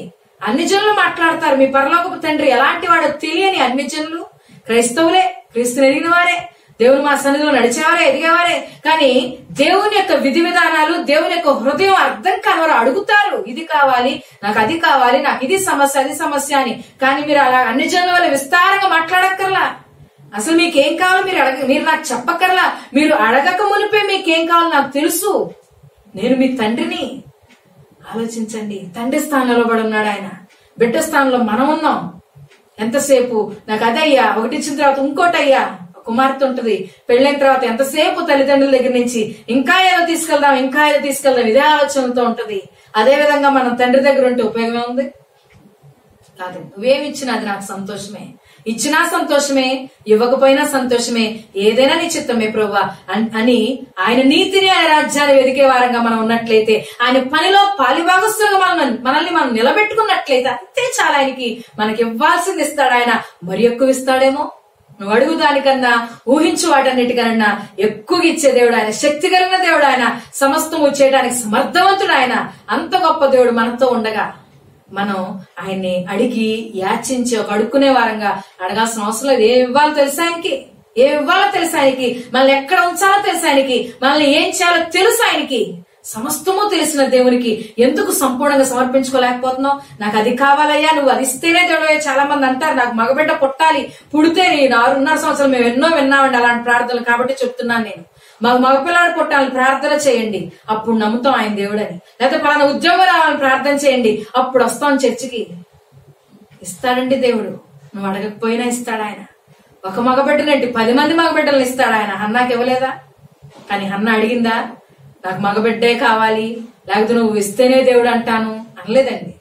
అన్ని జనులు మాట్లాడతారు, మీ పరలోకపు తండ్రి ఎలాంటి వాడో తెలియని అన్ని జనులు క్రైస్తవులే, క్రీస్తుని ఎరిగిన వారే, దేవుని మా సన్నిధిలో నడిచేవారే, ఎదిగేవారే. కానీ దేవుని యొక్క విధి విధానాలు, దేవుని యొక్క హృదయం అర్థం కాని వారు అడుగుతారు, ఇది కావాలి నాకు, అది కావాలి నాకు, ఇది సమస్య అది సమస్య అని. కానీ మీరు అలా అన్ని జనుల వల్ల విస్తారంగా మాట్లాడక్కర్లా. అసలు మీకేం కావాలో మీరు నాకు చెప్పక్కర్లా. మీరు అడగక మునిపే మీకేం కావాలో నాకు తెలుసు, నేను మీ తండ్రిని. ఆలోచించండి, తండ్రి స్థానంలో పడి ఉన్నాడు ఆయన, బిడ్డ స్థానంలో మనం ఉన్నాం. ఎంతసేపు నాకు అదయ్యా, ఒకటి ఇచ్చిన తర్వాత ఇంకోటి అయ్యా, కుమార్తె ఉంటది. పెళ్ళైన తర్వాత ఎంతసేపు తల్లిదండ్రుల దగ్గర నుంచి ఇంకా ఏదో తీసుకెళ్దాం ఇదే ఆలోచనతో ఉంటది. అదే విధంగా మనం తండ్రి దగ్గర ఉంటే ఉపయోగమే ఉంది కాదు. నువ్వేమిచ్చినా అది నాకు సంతోషమే, ఇచ్చినా సంతోషమే, ఇవ్వకపోయినా సంతోషమే, ఏదైనా నీ చిత్తమే ప్రభువా అని ఆయన నీతిని ఆయన రాజ్యాన్ని వెదికే వారంగా మనం ఉన్నట్లయితే, ఆయన పనిలో పాలిభాగస్తులుగా మనల్ని మనం నిలబెట్టుకున్నట్లయితే అంతే చాలా. ఆయనకి మనకి ఇవ్వాల్సింది ఇస్తాడు. ఆయన మరి ఎక్కువ ఇస్తాడేమో. నువ్వు అడుగు దానికన్నా ఊహించు వాటన్నిటికన్నా ఎక్కువగా ఇచ్చే దేవుడు ఆయన. శక్తి కలిగిన దేవుడు ఆయన. సమస్తము చేయడానికి సమర్థవంతుడు ఆయన. అంత గొప్ప దేవుడు మనతో ఉండగా మనం ఆయన్ని అడిగి యాచించి ఒక అడుక్కునే వారంగా అడగాల్సిన అవసరం లేదు. ఏమి ఇవ్వాలో తెలుసు ఆయనకి, మనల్ని ఎక్కడ ఉంచాలో తెలుసు ఆయనకి, మనల్ని ఏం చేయాలో తెలుసు ఆయనకి. సమస్తము తెలిసిన దేవునికి ఎందుకు సంపూర్ణంగా సమర్పించుకోలేకపోతున్నావు? నాకు అది కావాలయ్యా, నువ్వు అది ఇస్తేనే దేవుడు. చాలా మంది అంటారు నాకు మగబిడ్డ పుట్టాలి, పుడితే 6.5 సంవత్సరాలు మేము ఎన్నో విన్నామండి అలాంటి ప్రార్థనలు. కాబట్టి చెప్తున్నాను నేను, మాకు మగపిల్లాడు పుట్టాలని ప్రార్థన చేయండి, అప్పుడు నమ్ముతాం ఆయన దేవుడని. లేకపోతే పలానా ఉద్యోగం రావాలని ప్రార్థన చేయండి, అప్పుడు వస్తాం చర్చికి. ఇస్తాడండి దేవుడు. నువ్వు అడగకపోయినా ఇస్తాడు ఆయన. ఒక మగబిడ్డనంటే 10 మంది మగబిడ్డలను ఇస్తాడు ఆయన. హన్నాకి ఇవ్వలేదా? కానీ హన్న అడిగిందా నాకు మగబిడ్డే కావాలి, లేకపోతే నువ్వు ఇస్తేనే దేవుడు అంటాను అనలేదండి.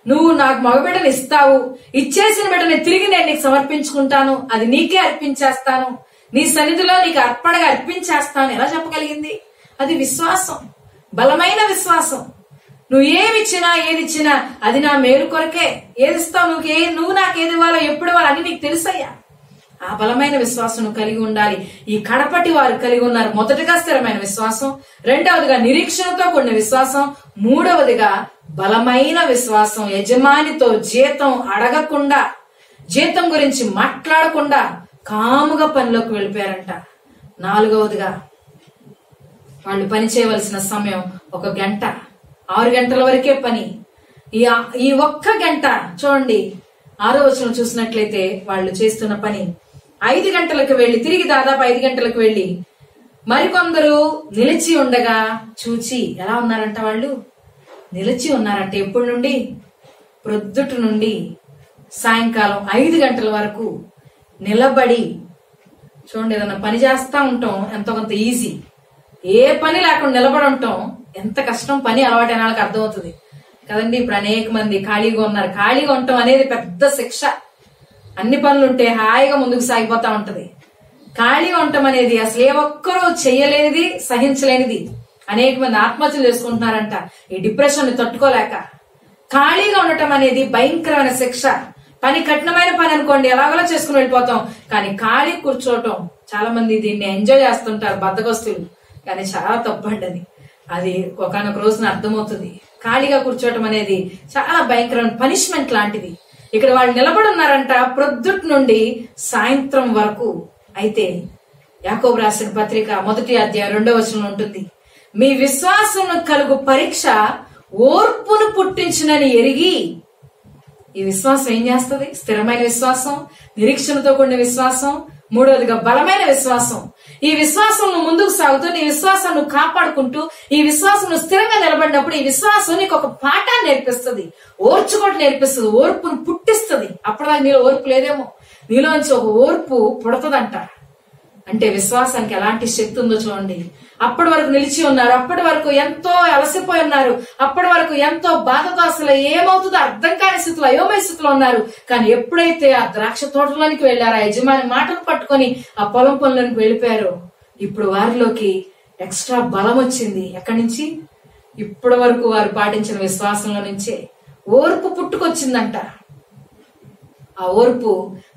నువ్వు నాకు మగబిడ్డను ఇస్తావు, ఇచ్చేసిన బిడ్డని తిరిగి నేను నీకు సమర్పించుకుంటాను, అది నీకే అర్పించేస్తాను, నీ సన్నిధిలో నీకు అర్పణగా అర్పించేస్తాను ఎలా చెప్పగలిగింది? అది విశ్వాసం, బలమైన విశ్వాసం. నువ్వు ఏమిచ్చినా ఏదిచ్చినా అది నా మేలు కొరకే. ఏదిస్తావు, నువ్వు నాకు ఏది ఇవ్వాలో ఎప్పుడు ఇవ్వాలో అని నీకు తెలుసయ్యా. ఆ బలమైన విశ్వాసం కలిగి ఉండాలి. ఈ కడపటి వారు కలిగి ఉన్నారు. మొదటిగా స్థిరమైన విశ్వాసం, రెండవదిగా నిరీక్షణతో కూడిన విశ్వాసం, మూడవదిగా బలమైన విశ్వాసం. యజమానితో జీతం అడగకుండా, జీతం గురించి మాట్లాడకుండా కాముగా పనిలోకి వెళ్ళిపోయారంట. నాలుగవదిగా వాళ్ళు పని చేయవలసిన సమయం 1 గంట, 6 గంటల వరకే పని. ఈ 1 గంట చూడండి, 6వ వచనం చూసినట్లయితే వాళ్ళు చేస్తున్న పని 5 గంటలకు వెళ్లి తిరిగి దాదాపు 5 గంటలకు వెళ్లి మరికొందరు నిలిచి ఉండగా చూచి ఎలా ఉన్నారంట? వాళ్ళు నిలిచి ఉన్నారంట. ఎప్పటి నుండి? ప్రొద్దుటి నుండి సాయంకాలం 5 గంటల వరకు నిలబడి. చూడండి, ఏదన్నా పని చేస్తా ఉంటాం ఎంతో కొంత ఈజీ. ఏ పని లేకుండా నిలబడి ఉంటాం ఎంత కష్టం. పని అలవాటైన వాళ్ళకి అర్థమవుతుంది కదండి. ఇప్పుడు అనేక మంది ఖాళీగా ఉన్నారు. ఖాళీగా ఉండటం అనేది పెద్ద శిక్ష. అన్ని పనులుంటే హాయిగా ముందుకు సాగిపోతా ఉంటది. ఖాళీగా ఉండటం అనేది అసలు ఏ ఒక్కరూ చెయ్యలేనిది, సహించలేనిది. అనేక మంది ఆత్మహత్యలు చేసుకుంటున్నారంట ఈ డిప్రెషన్ ని తట్టుకోలేక. ఖాళీగా ఉండటం అనేది భయంకరమైన శిక్ష. పని కఠినమైన పని అనుకోండి, ఎలాగోలా చేసుకుని వెళ్ళిపోతాం. కానీ ఖాళీ కూర్చోవటం, చాలా మంది దీన్ని ఎంజాయ్ చేస్తుంటారు బద్ధకస్తులు, కానీ చాలా తప్పండి. అది ఒకనొక రోజున అర్థమవుతుంది. ఖాళీగా కూర్చోవటం అనేది చాలా భయంకరమైన పనిష్మెంట్ లాంటిది. ఇక్కడ వాళ్ళు నిలబడి ఉన్నారంట ప్రొద్దుటి నుండి సాయంత్రం వరకు. అయితే యాకోబు రాసిన పత్రిక 1వ అధ్యాయం 2వ వచనంలో ఉంటుంది, మీ విశ్వాసం కలుగు పరీక్ష ఓర్పును పుట్టించునని ఎరిగి. ఈ విశ్వాసం ఏం చేస్తుంది? స్థిరమైన విశ్వాసం, నిరీక్షణతో కూడిన విశ్వాసం, మూడవదిగా బలమైన విశ్వాసం. ఈ విశ్వాసం నువ్వు ముందుకు సాగుతూ, నీ విశ్వాసం నువ్వు కాపాడుకుంటూ, ఈ విశ్వాసం నువ్వు స్థిరంగా నిలబడినప్పుడు ఈ విశ్వాసం నీకు ఒక పాఠాన్ని నేర్పిస్తుంది, ఓర్చుకోవటం నేర్పిస్తుంది, ఓర్పును పుట్టిస్తుంది. అప్పటిదాకా నీలో ఓర్పు లేదేమో, నీలోంచి ఒక ఓర్పు పుడతదంట. అంటే విశ్వాసానికి ఎలాంటి శక్తి ఉందో చూడండి. అప్పటి వరకు నిలిచి ఉన్నారు, అప్పటి వరకు ఎంతో అలసిపోయి ఉన్నారు, అప్పటి వరకు ఎంతో బాధతో అసలు ఏమవుతుందో అర్థం కాని స్థితిలో, అయోమయ స్థితిలో ఉన్నారు. కానీ ఎప్పుడైతే ఆ ద్రాక్ష తోటలోనికి వెళ్లారో, యజమాని మాటలు పట్టుకొని ఆ పొలం పనులకు వెళ్ళిపోయారు, ఇప్పుడు వారిలోకి ఎక్స్ట్రా బలం వచ్చింది. ఎక్కడి నుంచి? ఇప్పటి వరకు వారు పాటించిన విశ్వాసంలో నుంచే ఓర్పు పుట్టుకొచ్చిందంట. ఆ ఓర్పు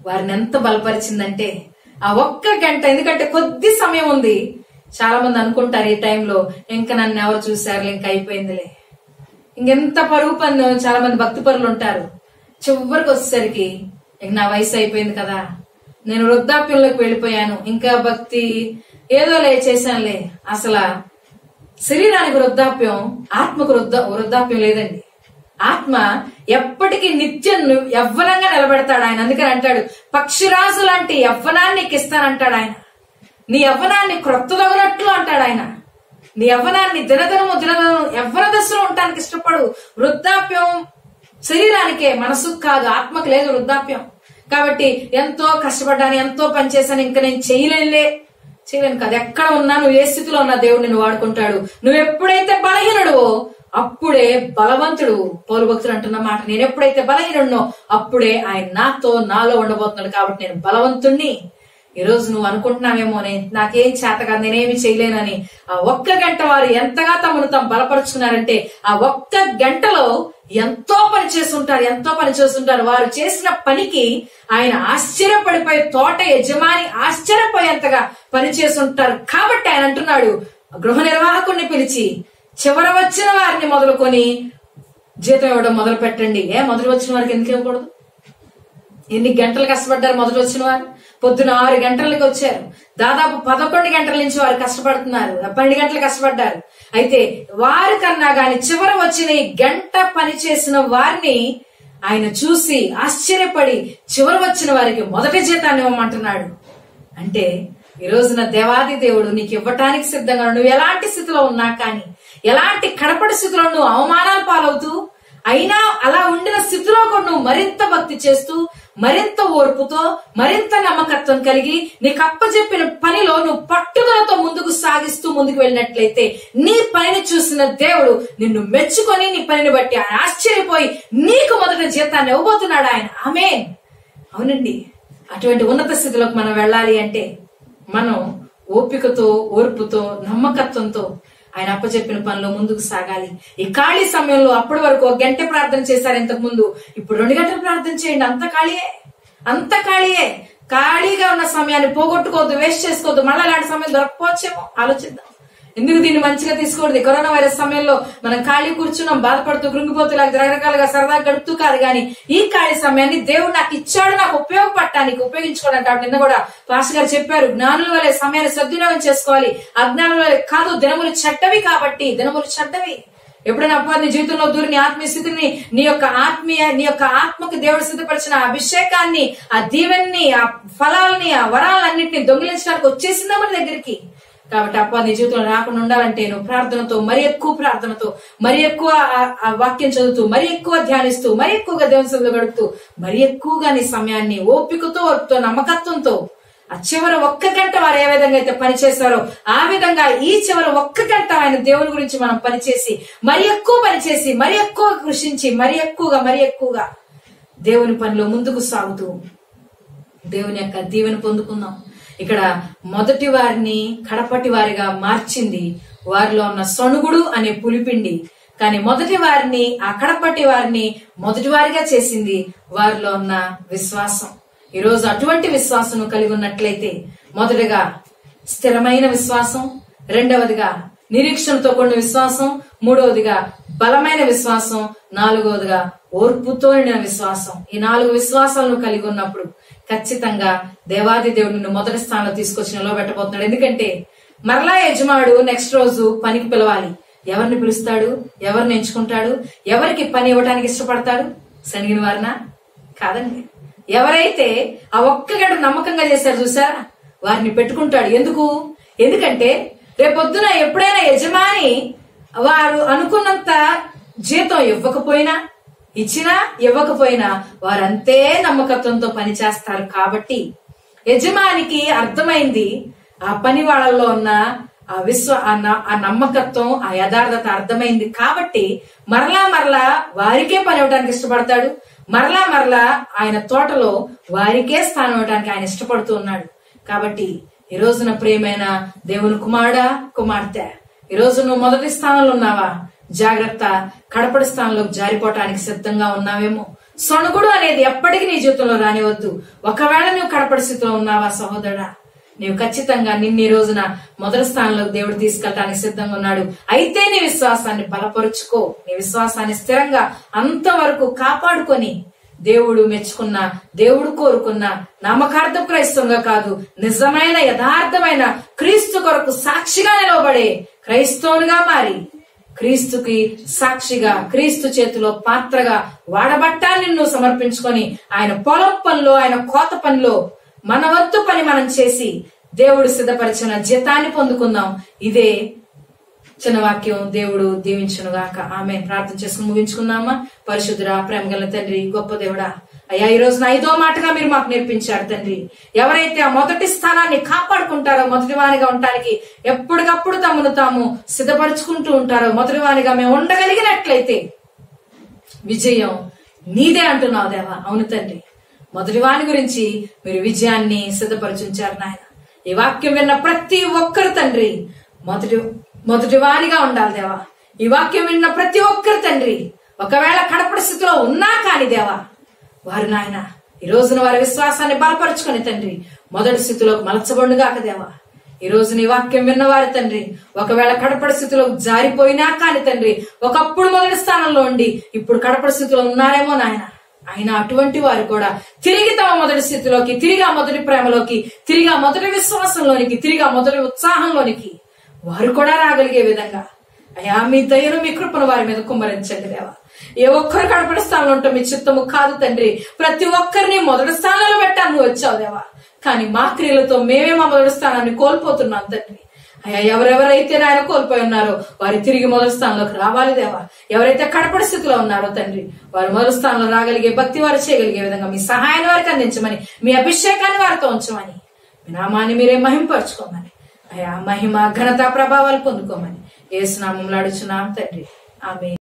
వారిని ఎంత బలపరిచిందంటే ఆ 1 గంట, ఎందుకంటే కొద్ది సమయం ఉంది. చాలా మంది అనుకుంటారు ఈ టైంలో ఇంకా నన్ను ఎవరు చూశారు, ఇంకా అయిపోయిందిలే, ఇంకెంత పరుగు పని. చాలా మంది భక్తి పరులు ఉంటారు. చివరికి వచ్చేసరికి ఇంక నా వయసు అయిపోయింది కదా, నేను వృద్ధాప్యంలోకి వెళ్ళిపోయాను, ఇంకా భక్తి ఏదోలే చేశానులే. అసలు శరీరానికి వృద్ధాప్యం, ఆత్మకు వృద్ధాప్యం లేదండి. ఆత్మ ఎప్పటికీ నిత్యం యవ్వనంగా నిలబెడతాడు ఆయన. అందుకని అంటాడు, పక్షిరాజు లాంటి యవ్వనాన్ని నీకు ఇస్తానంటాడు ఆయన. నీ యవ్వనాన్ని క్రొత్తదగినట్లు అంటాడు ఆయన. నీ యవ్వనాన్ని దినదినము యవ్వన దశలో ఉండటానికి ఇష్టపడు. వృద్ధాప్యం శరీరానికే, మనసుకు కాదు, ఆత్మకు లేదు వృద్ధాప్యం. కాబట్టి ఎంతో కష్టపడ్డాను, ఎంతో పనిచేశాను, ఇంకా నేను చేయలేను కదా. ఎక్కడ ఉన్నా నువ్వు ఏ స్థితిలో ఉన్నా దేవుడు నిన్ను వాడుకుంటాడు. నువ్వు ఎప్పుడైతే బలహీనుడువో అప్పుడే బలవంతుడు. పౌలు భక్తుడు అంటున్న మాట, నేను ఎప్పుడైతే బలహీనుడినో అప్పుడే ఆయన నాలో ఉండబోతున్నాడు. కాబట్టి నేను బలవంతుణ్ణి. ఈ రోజు నువ్వు అనుకుంటున్నావేమో నాకేం చేత కాదు, నేనేమి చేయలేనని. ఆ ఒక్క గంట వారు ఎంతగా తమను తాము బలపరుచుకున్నారంటే ఆ ఒక్క గంటలో ఎంతో పని చేస్తుంటారు. వారు చేసిన పనికి ఆయన ఆశ్చర్యపడిపోయి, తోట యజమాని ఆశ్చర్యపోయేంతగా పని చేస్తుంటారు. కాబట్టి ఆయన అంటున్నాడు, గృహ నిర్వాహకుడిని పిలిచి చివర వచ్చిన వారిని మొదలుకొని జీతం ఇవ్వడం మొదలు పెట్టండి. మొదలు వచ్చిన వారికి ఎందుకు ఇవ్వకూడదు? ఎన్ని గంటలు కష్టపడ్డారు మొదలు వచ్చిన వారు? పొద్దున 6 గంటలకు వచ్చారు. దాదాపు 11 గంటల నుంచి వారు కష్టపడుతున్నారు. 12 గంటలు కష్టపడ్డారు. అయితే వారి కన్నా గాని చివర వచ్చిన ఈ గంట పని చేసిన వారిని ఆయన చూసి ఆశ్చర్యపడి చివర వచ్చిన వారికి మొదటి జీతాన్ని ఇవ్వమంటున్నాడు. అంటే ఈ రోజున దేవాది దేవుడు నీకు ఇవ్వటానికి సిద్ధంగా, నువ్వు ఎలాంటి స్థితిలో ఉన్నా కానీ, ఎలాంటి కడపడి స్థితిలో నువ్వు అవమానాలు పాలవుతూ అయినా అలా ఉండిన స్థితిలో కూడా నువ్వు మరింత భక్తి చేస్తూ, మరింత ఓర్పుతో, మరింత నమ్మకత్వం కలిగి నీకు అప్పచెప్పిన పనిలో నువ్వు పట్టుదలతో ముందుకు సాగిస్తూ ముందుకు వెళ్ళినట్లయితే నీ పనిని చూసిన దేవుడు నిన్ను మెచ్చుకొని నీ పనిని బట్టి ఆయన ఆశ్చర్యపోయి నీకు మొదట జీతాన్ని ఇవ్వబోతున్నాడు ఆయన. ఆమేన్. అవునండి, అటువంటి ఉన్నత స్థితిలోకి మనం వెళ్ళాలి అంటే మనం ఓపికతో, ఓర్పుతో, నమ్మకత్వంతో ఆయన అప్పచెప్పిన పనిలో ముందుకు సాగాలి. ఈ ఖాళీ సమయంలో అప్పటి వరకు 1 గంట ప్రార్థన చేశారు ఇంతకు ముందు, ఇప్పుడు 2 గంటలు ప్రార్థన చేయండి. అంత ఖాళీయే. ఖాళీగా ఉన్న సమయాన్ని పోగొట్టుకోవద్దు, వేస్ట్ చేసుకోవద్దు. మళ్ళీ అలాంటి సమయం దొరకపోవచ్చేమో, ఆలోచిద్దాం. ఎందుకు దీన్ని మంచిగా తీసుకోవద్దు? కరోనా వైరస్ సమయంలో మనం ఖాళీ కూర్చున్నాం, బాధపడుతూ, కృంగిపోతూ, రకరకాలుగా సరదాగా గడుపుతూ కాదు. కానీ ఈ ఖాళీ సమయాన్ని దేవుడు నాకు ఇచ్చాడు, నాకు ఉపయోగపడటానికి, ఉపయోగించుకోవడానికి. కాబట్టి నిన్న కూడా పాస్టర్ గారు చెప్పారు, జ్ఞానుల వలె సమయాన్ని సద్వినియోగం చేసుకోవాలి, అజ్ఞానుల వలె కాదు. దినములు చెడ్డవి కాబట్టి, దినములు చెడ్డవి. ఎప్పుడైనా అపవాది నీ జీవితంలో దూరి నీ ఆత్మీయ స్థితిని, నీ యొక్క ఆత్మకు దేవుడు సిద్ధపరిచిన అభిషేకాన్ని, ఆ దీవెన్ని, ఆ ఫలాల్ని, ఆ వరాలన్నింటినీ దొంగిలించడానికి వచ్చేసిందా మన దగ్గరికి. కాబట్టి అపవాది నీ జీవితంలో రాకుండా ఉండాలంటే నువ్వు ప్రార్థనతో, మరి ఎక్కువ ప్రార్థనతో, మరి ఎక్కువ వాక్యం చదువుతూ, మరి ఎక్కువ ధ్యానిస్తూ, మరి ఎక్కువగా దేవుని సన్నిధిలో గడుపుతూ, మరి ఎక్కువగా నీ సమయాన్ని ఓపికతో, ఓర్పుతో, నమ్మకత్వంతో ఆ చివరి 1 గంట వారు ఏ విధంగా అయితే పనిచేశారో ఆ విధంగా ఈ చివరి 1 గంట ఆయన దేవుని గురించి మనం పనిచేసి, మరి ఎక్కువ పనిచేసి, మరి ఎక్కువ కృషించి, మరి ఎక్కువగా దేవుని పనిలో ముందుకు సాగుతూ దేవుని యొక్క దీవెన పొందుకుందాం. ఇక్కడ మొదటి వారిని కడపటి వారిగా మార్చింది వారిలో ఉన్న సణుగుడు అనే పులిపిండి. కానీ మొదటి వారిని, ఆ కడపటి వారిని మొదటి వారిగా చేసింది వారిలో ఉన్న విశ్వాసం. ఈ రోజు అటువంటి విశ్వాసం కలిగి ఉన్నట్లయితే, మొదటిగా స్థిరమైన విశ్వాసం, రెండవదిగా నిరీక్షణతో కూడిన విశ్వాసం, మూడవదిగా బలమైన విశ్వాసం, నాలుగవదిగా ఓర్పుతో నిండిన విశ్వాసం. ఈ 4 విశ్వాసాలను కలిగి ఉన్నప్పుడు ఖచ్చితంగా దేవాది దేవుడు నిన్ను మొదటి స్థానంలో తీసుకొచ్చి నిలబెట్టబోతున్నాడు. ఎందుకంటే మరలా యజమానుడు నెక్స్ట్ రోజు పనికి పిలవాలి. ఎవరిని పిలుస్తాడు? ఎవరిని ఎంచుకుంటాడు? ఎవరికి పని ఇవ్వడానికి ఇష్టపడతాడు? సనిగిన వారినా? కాదండి. ఎవరైతే ఆ 1 గంట నమ్మకంగా చేశారు చూసారా, వారిని పెట్టుకుంటాడు. ఎందుకంటే రేపొద్దున ఎప్పుడైనా యజమాని వారు అనుకున్నంత జీతం ఇచ్చినా ఇవ్వకపోయినా వారంతే నమ్మకత్వంతో పనిచేస్తారు. కాబట్టి యజమానికి అర్థమైంది, ఆ పని వాళ్ళలో ఉన్న ఆ నమ్మకత్వం, ఆ యథార్థత అర్థమైంది. కాబట్టి మరలా వారికే పని ఇవ్వడానికి ఇష్టపడతాడు. మరలా ఆయన తోటలో వారికే స్థానం ఇవ్వడానికి ఆయన ఇష్టపడుతూ ఉన్నాడు. కాబట్టి ఈ రోజున ప్రియమైన దేవుని కుమారుడా, కుమార్తె, ఈ రోజు నువ్వు మొదటి స్థానంలో ఉన్నావా? జాగ్రత్త, కడపడి స్థానంలోకి జారిపోవటానికి సిద్ధంగా ఉన్నావేమో. సొణుగుడు అనేది ఎప్పటికీ నీ జీవితంలో రానివద్దు. ఒకవేళ నువ్వు కడపడి స్థితిలో ఉన్నావా సహోదరుడా, నీవు ఖచ్చితంగా నిన్న ఈ రోజున మొదటి స్థానంలోకి దేవుడు తీసుకెళ్ళటానికి సిద్ధంగా ఉన్నాడు. అయితే నీ విశ్వాసాన్ని బలపరుచుకో, నీ విశ్వాసాన్ని స్థిరంగా అంతవరకు కాపాడుకొని దేవుడు మెచ్చుకున్న, దేవుడు కోరుకున్న నామకార్థ క్రైస్తవంగా కాదు, నిజమైన యథార్థమైన క్రీస్తు కొరకు సాక్షిగా నిలవబడే క్రైస్తవునిగా మారి క్రీస్తుకి సాక్షిగా, క్రీస్తు చేతిలో పాత్రగా వాడబట్టాన్ని నువ్వు సమర్పించుకొని ఆయన పొలం పనిలో, ఆయన కోత పనిలో మన వంతు పని మనం చేసి దేవుడు సిద్ధపరిచిన జీతాన్ని పొందుకుందాం. ఇదే చిన్న వాక్యం దేవుడు దీవించును గాక. ఆమె ప్రార్థన చేసుకుని ముగించుకుందామా. పరిశుద్ధుడా, ప్రేమ గల తండ్రి, గొప్ప దేవుడా, అయ్యా ఈ రోజున 5వ మాటగా మీరు మాకు నేర్పించారు తండ్రి. ఎవరైతే ఆ మొదటి స్థానాన్ని కాపాడుకుంటారో, మొదటి వానిగా ఉండటానికి ఎప్పటికప్పుడు తమను తాము సిద్ధపరచుకుంటూ ఉంటారో, మొదటి వానిగా మేము ఉండగలిగినట్లయితే విజయం నీదే అంటున్నావు దేవా. అవును తండ్రి, మొదటి వాని గురించి మీరు విజయాన్ని సిద్ధపరచుంచారు నాయన. ఈ వాక్యం విన్న ప్రతి ఒక్కరు తండ్రి మొదటి వానిగా ఉండాలి దేవా. ఈ వాక్యం విన్న ప్రతి ఒక్కరు తండ్రి ఒకవేళ కడపడి స్థితిలో ఉన్నా కాని దేవా, వారు నాయన ఈ రోజున వారి విశ్వాసాన్ని బలపరుచుకుని తండ్రి మొదటి స్థితిలోకి మలచబడుగాక దేవా. ఈ రోజు నీ వాక్యం విన్నవారు తండ్రి ఒకవేళ కడపడి స్థితిలో జారిపోయినా కాని తండ్రి ఒకప్పుడు మొదటి స్థానంలో ఉండి ఇప్పుడు కడపడి స్థితిలో ఉన్నారేమో నాయన. అయినా అటువంటి వారు కూడా తిరిగి తమ మొదటి స్థితిలోకి, తిరిగి ఆ మొదటి ప్రేమలోకి, తిరిగి ఆ మొదటి విశ్వాసంలోనికి, తిరిగి ఆ మొదటి ఉత్సాహంలోనికి వారు కూడా రాగలిగే విధంగా అయ్యా మీ దయను, మీ కృపను వారి మీద కుమ్మరించండి దేవా. ఏ ఒక్కరు కడపడి స్థానంలో ఉంటాం మీ చిత్తము కాదు తండ్రి. ప్రతి ఒక్కరిని మొదటి స్థానంలో పెట్టాను నువ్వు వచ్చావు దేవా. కానీ మా క్రియలతో మేమే మా మొదటి స్థానాన్ని కోల్పోతున్నాం తండ్రి. అయ్యా ఎవరెవరైతే ఆయన కోల్పోయి ఉన్నారో వారు తిరిగి మొదటి స్థానంలోకి రావాలి దేవా. ఎవరైతే కడపడి స్థితిలో ఉన్నారో తండ్రి వారు మొదటి స్థానంలో రాగలిగే భక్తి వారు చేయగలిగే విధంగా మీ సహాయాన్ని వారికి అందించమని, మీ అభిషేకాన్ని వారితో ఉంచమని, మీ నామాన్ని మీరే మహింపరచుకోమని, అయ్యా మహిమ ఘనత ప్రభావాలు పొందుకోమని యేసు నామములో అడుగుచున్నాం తండ్రి. ఆమేన్.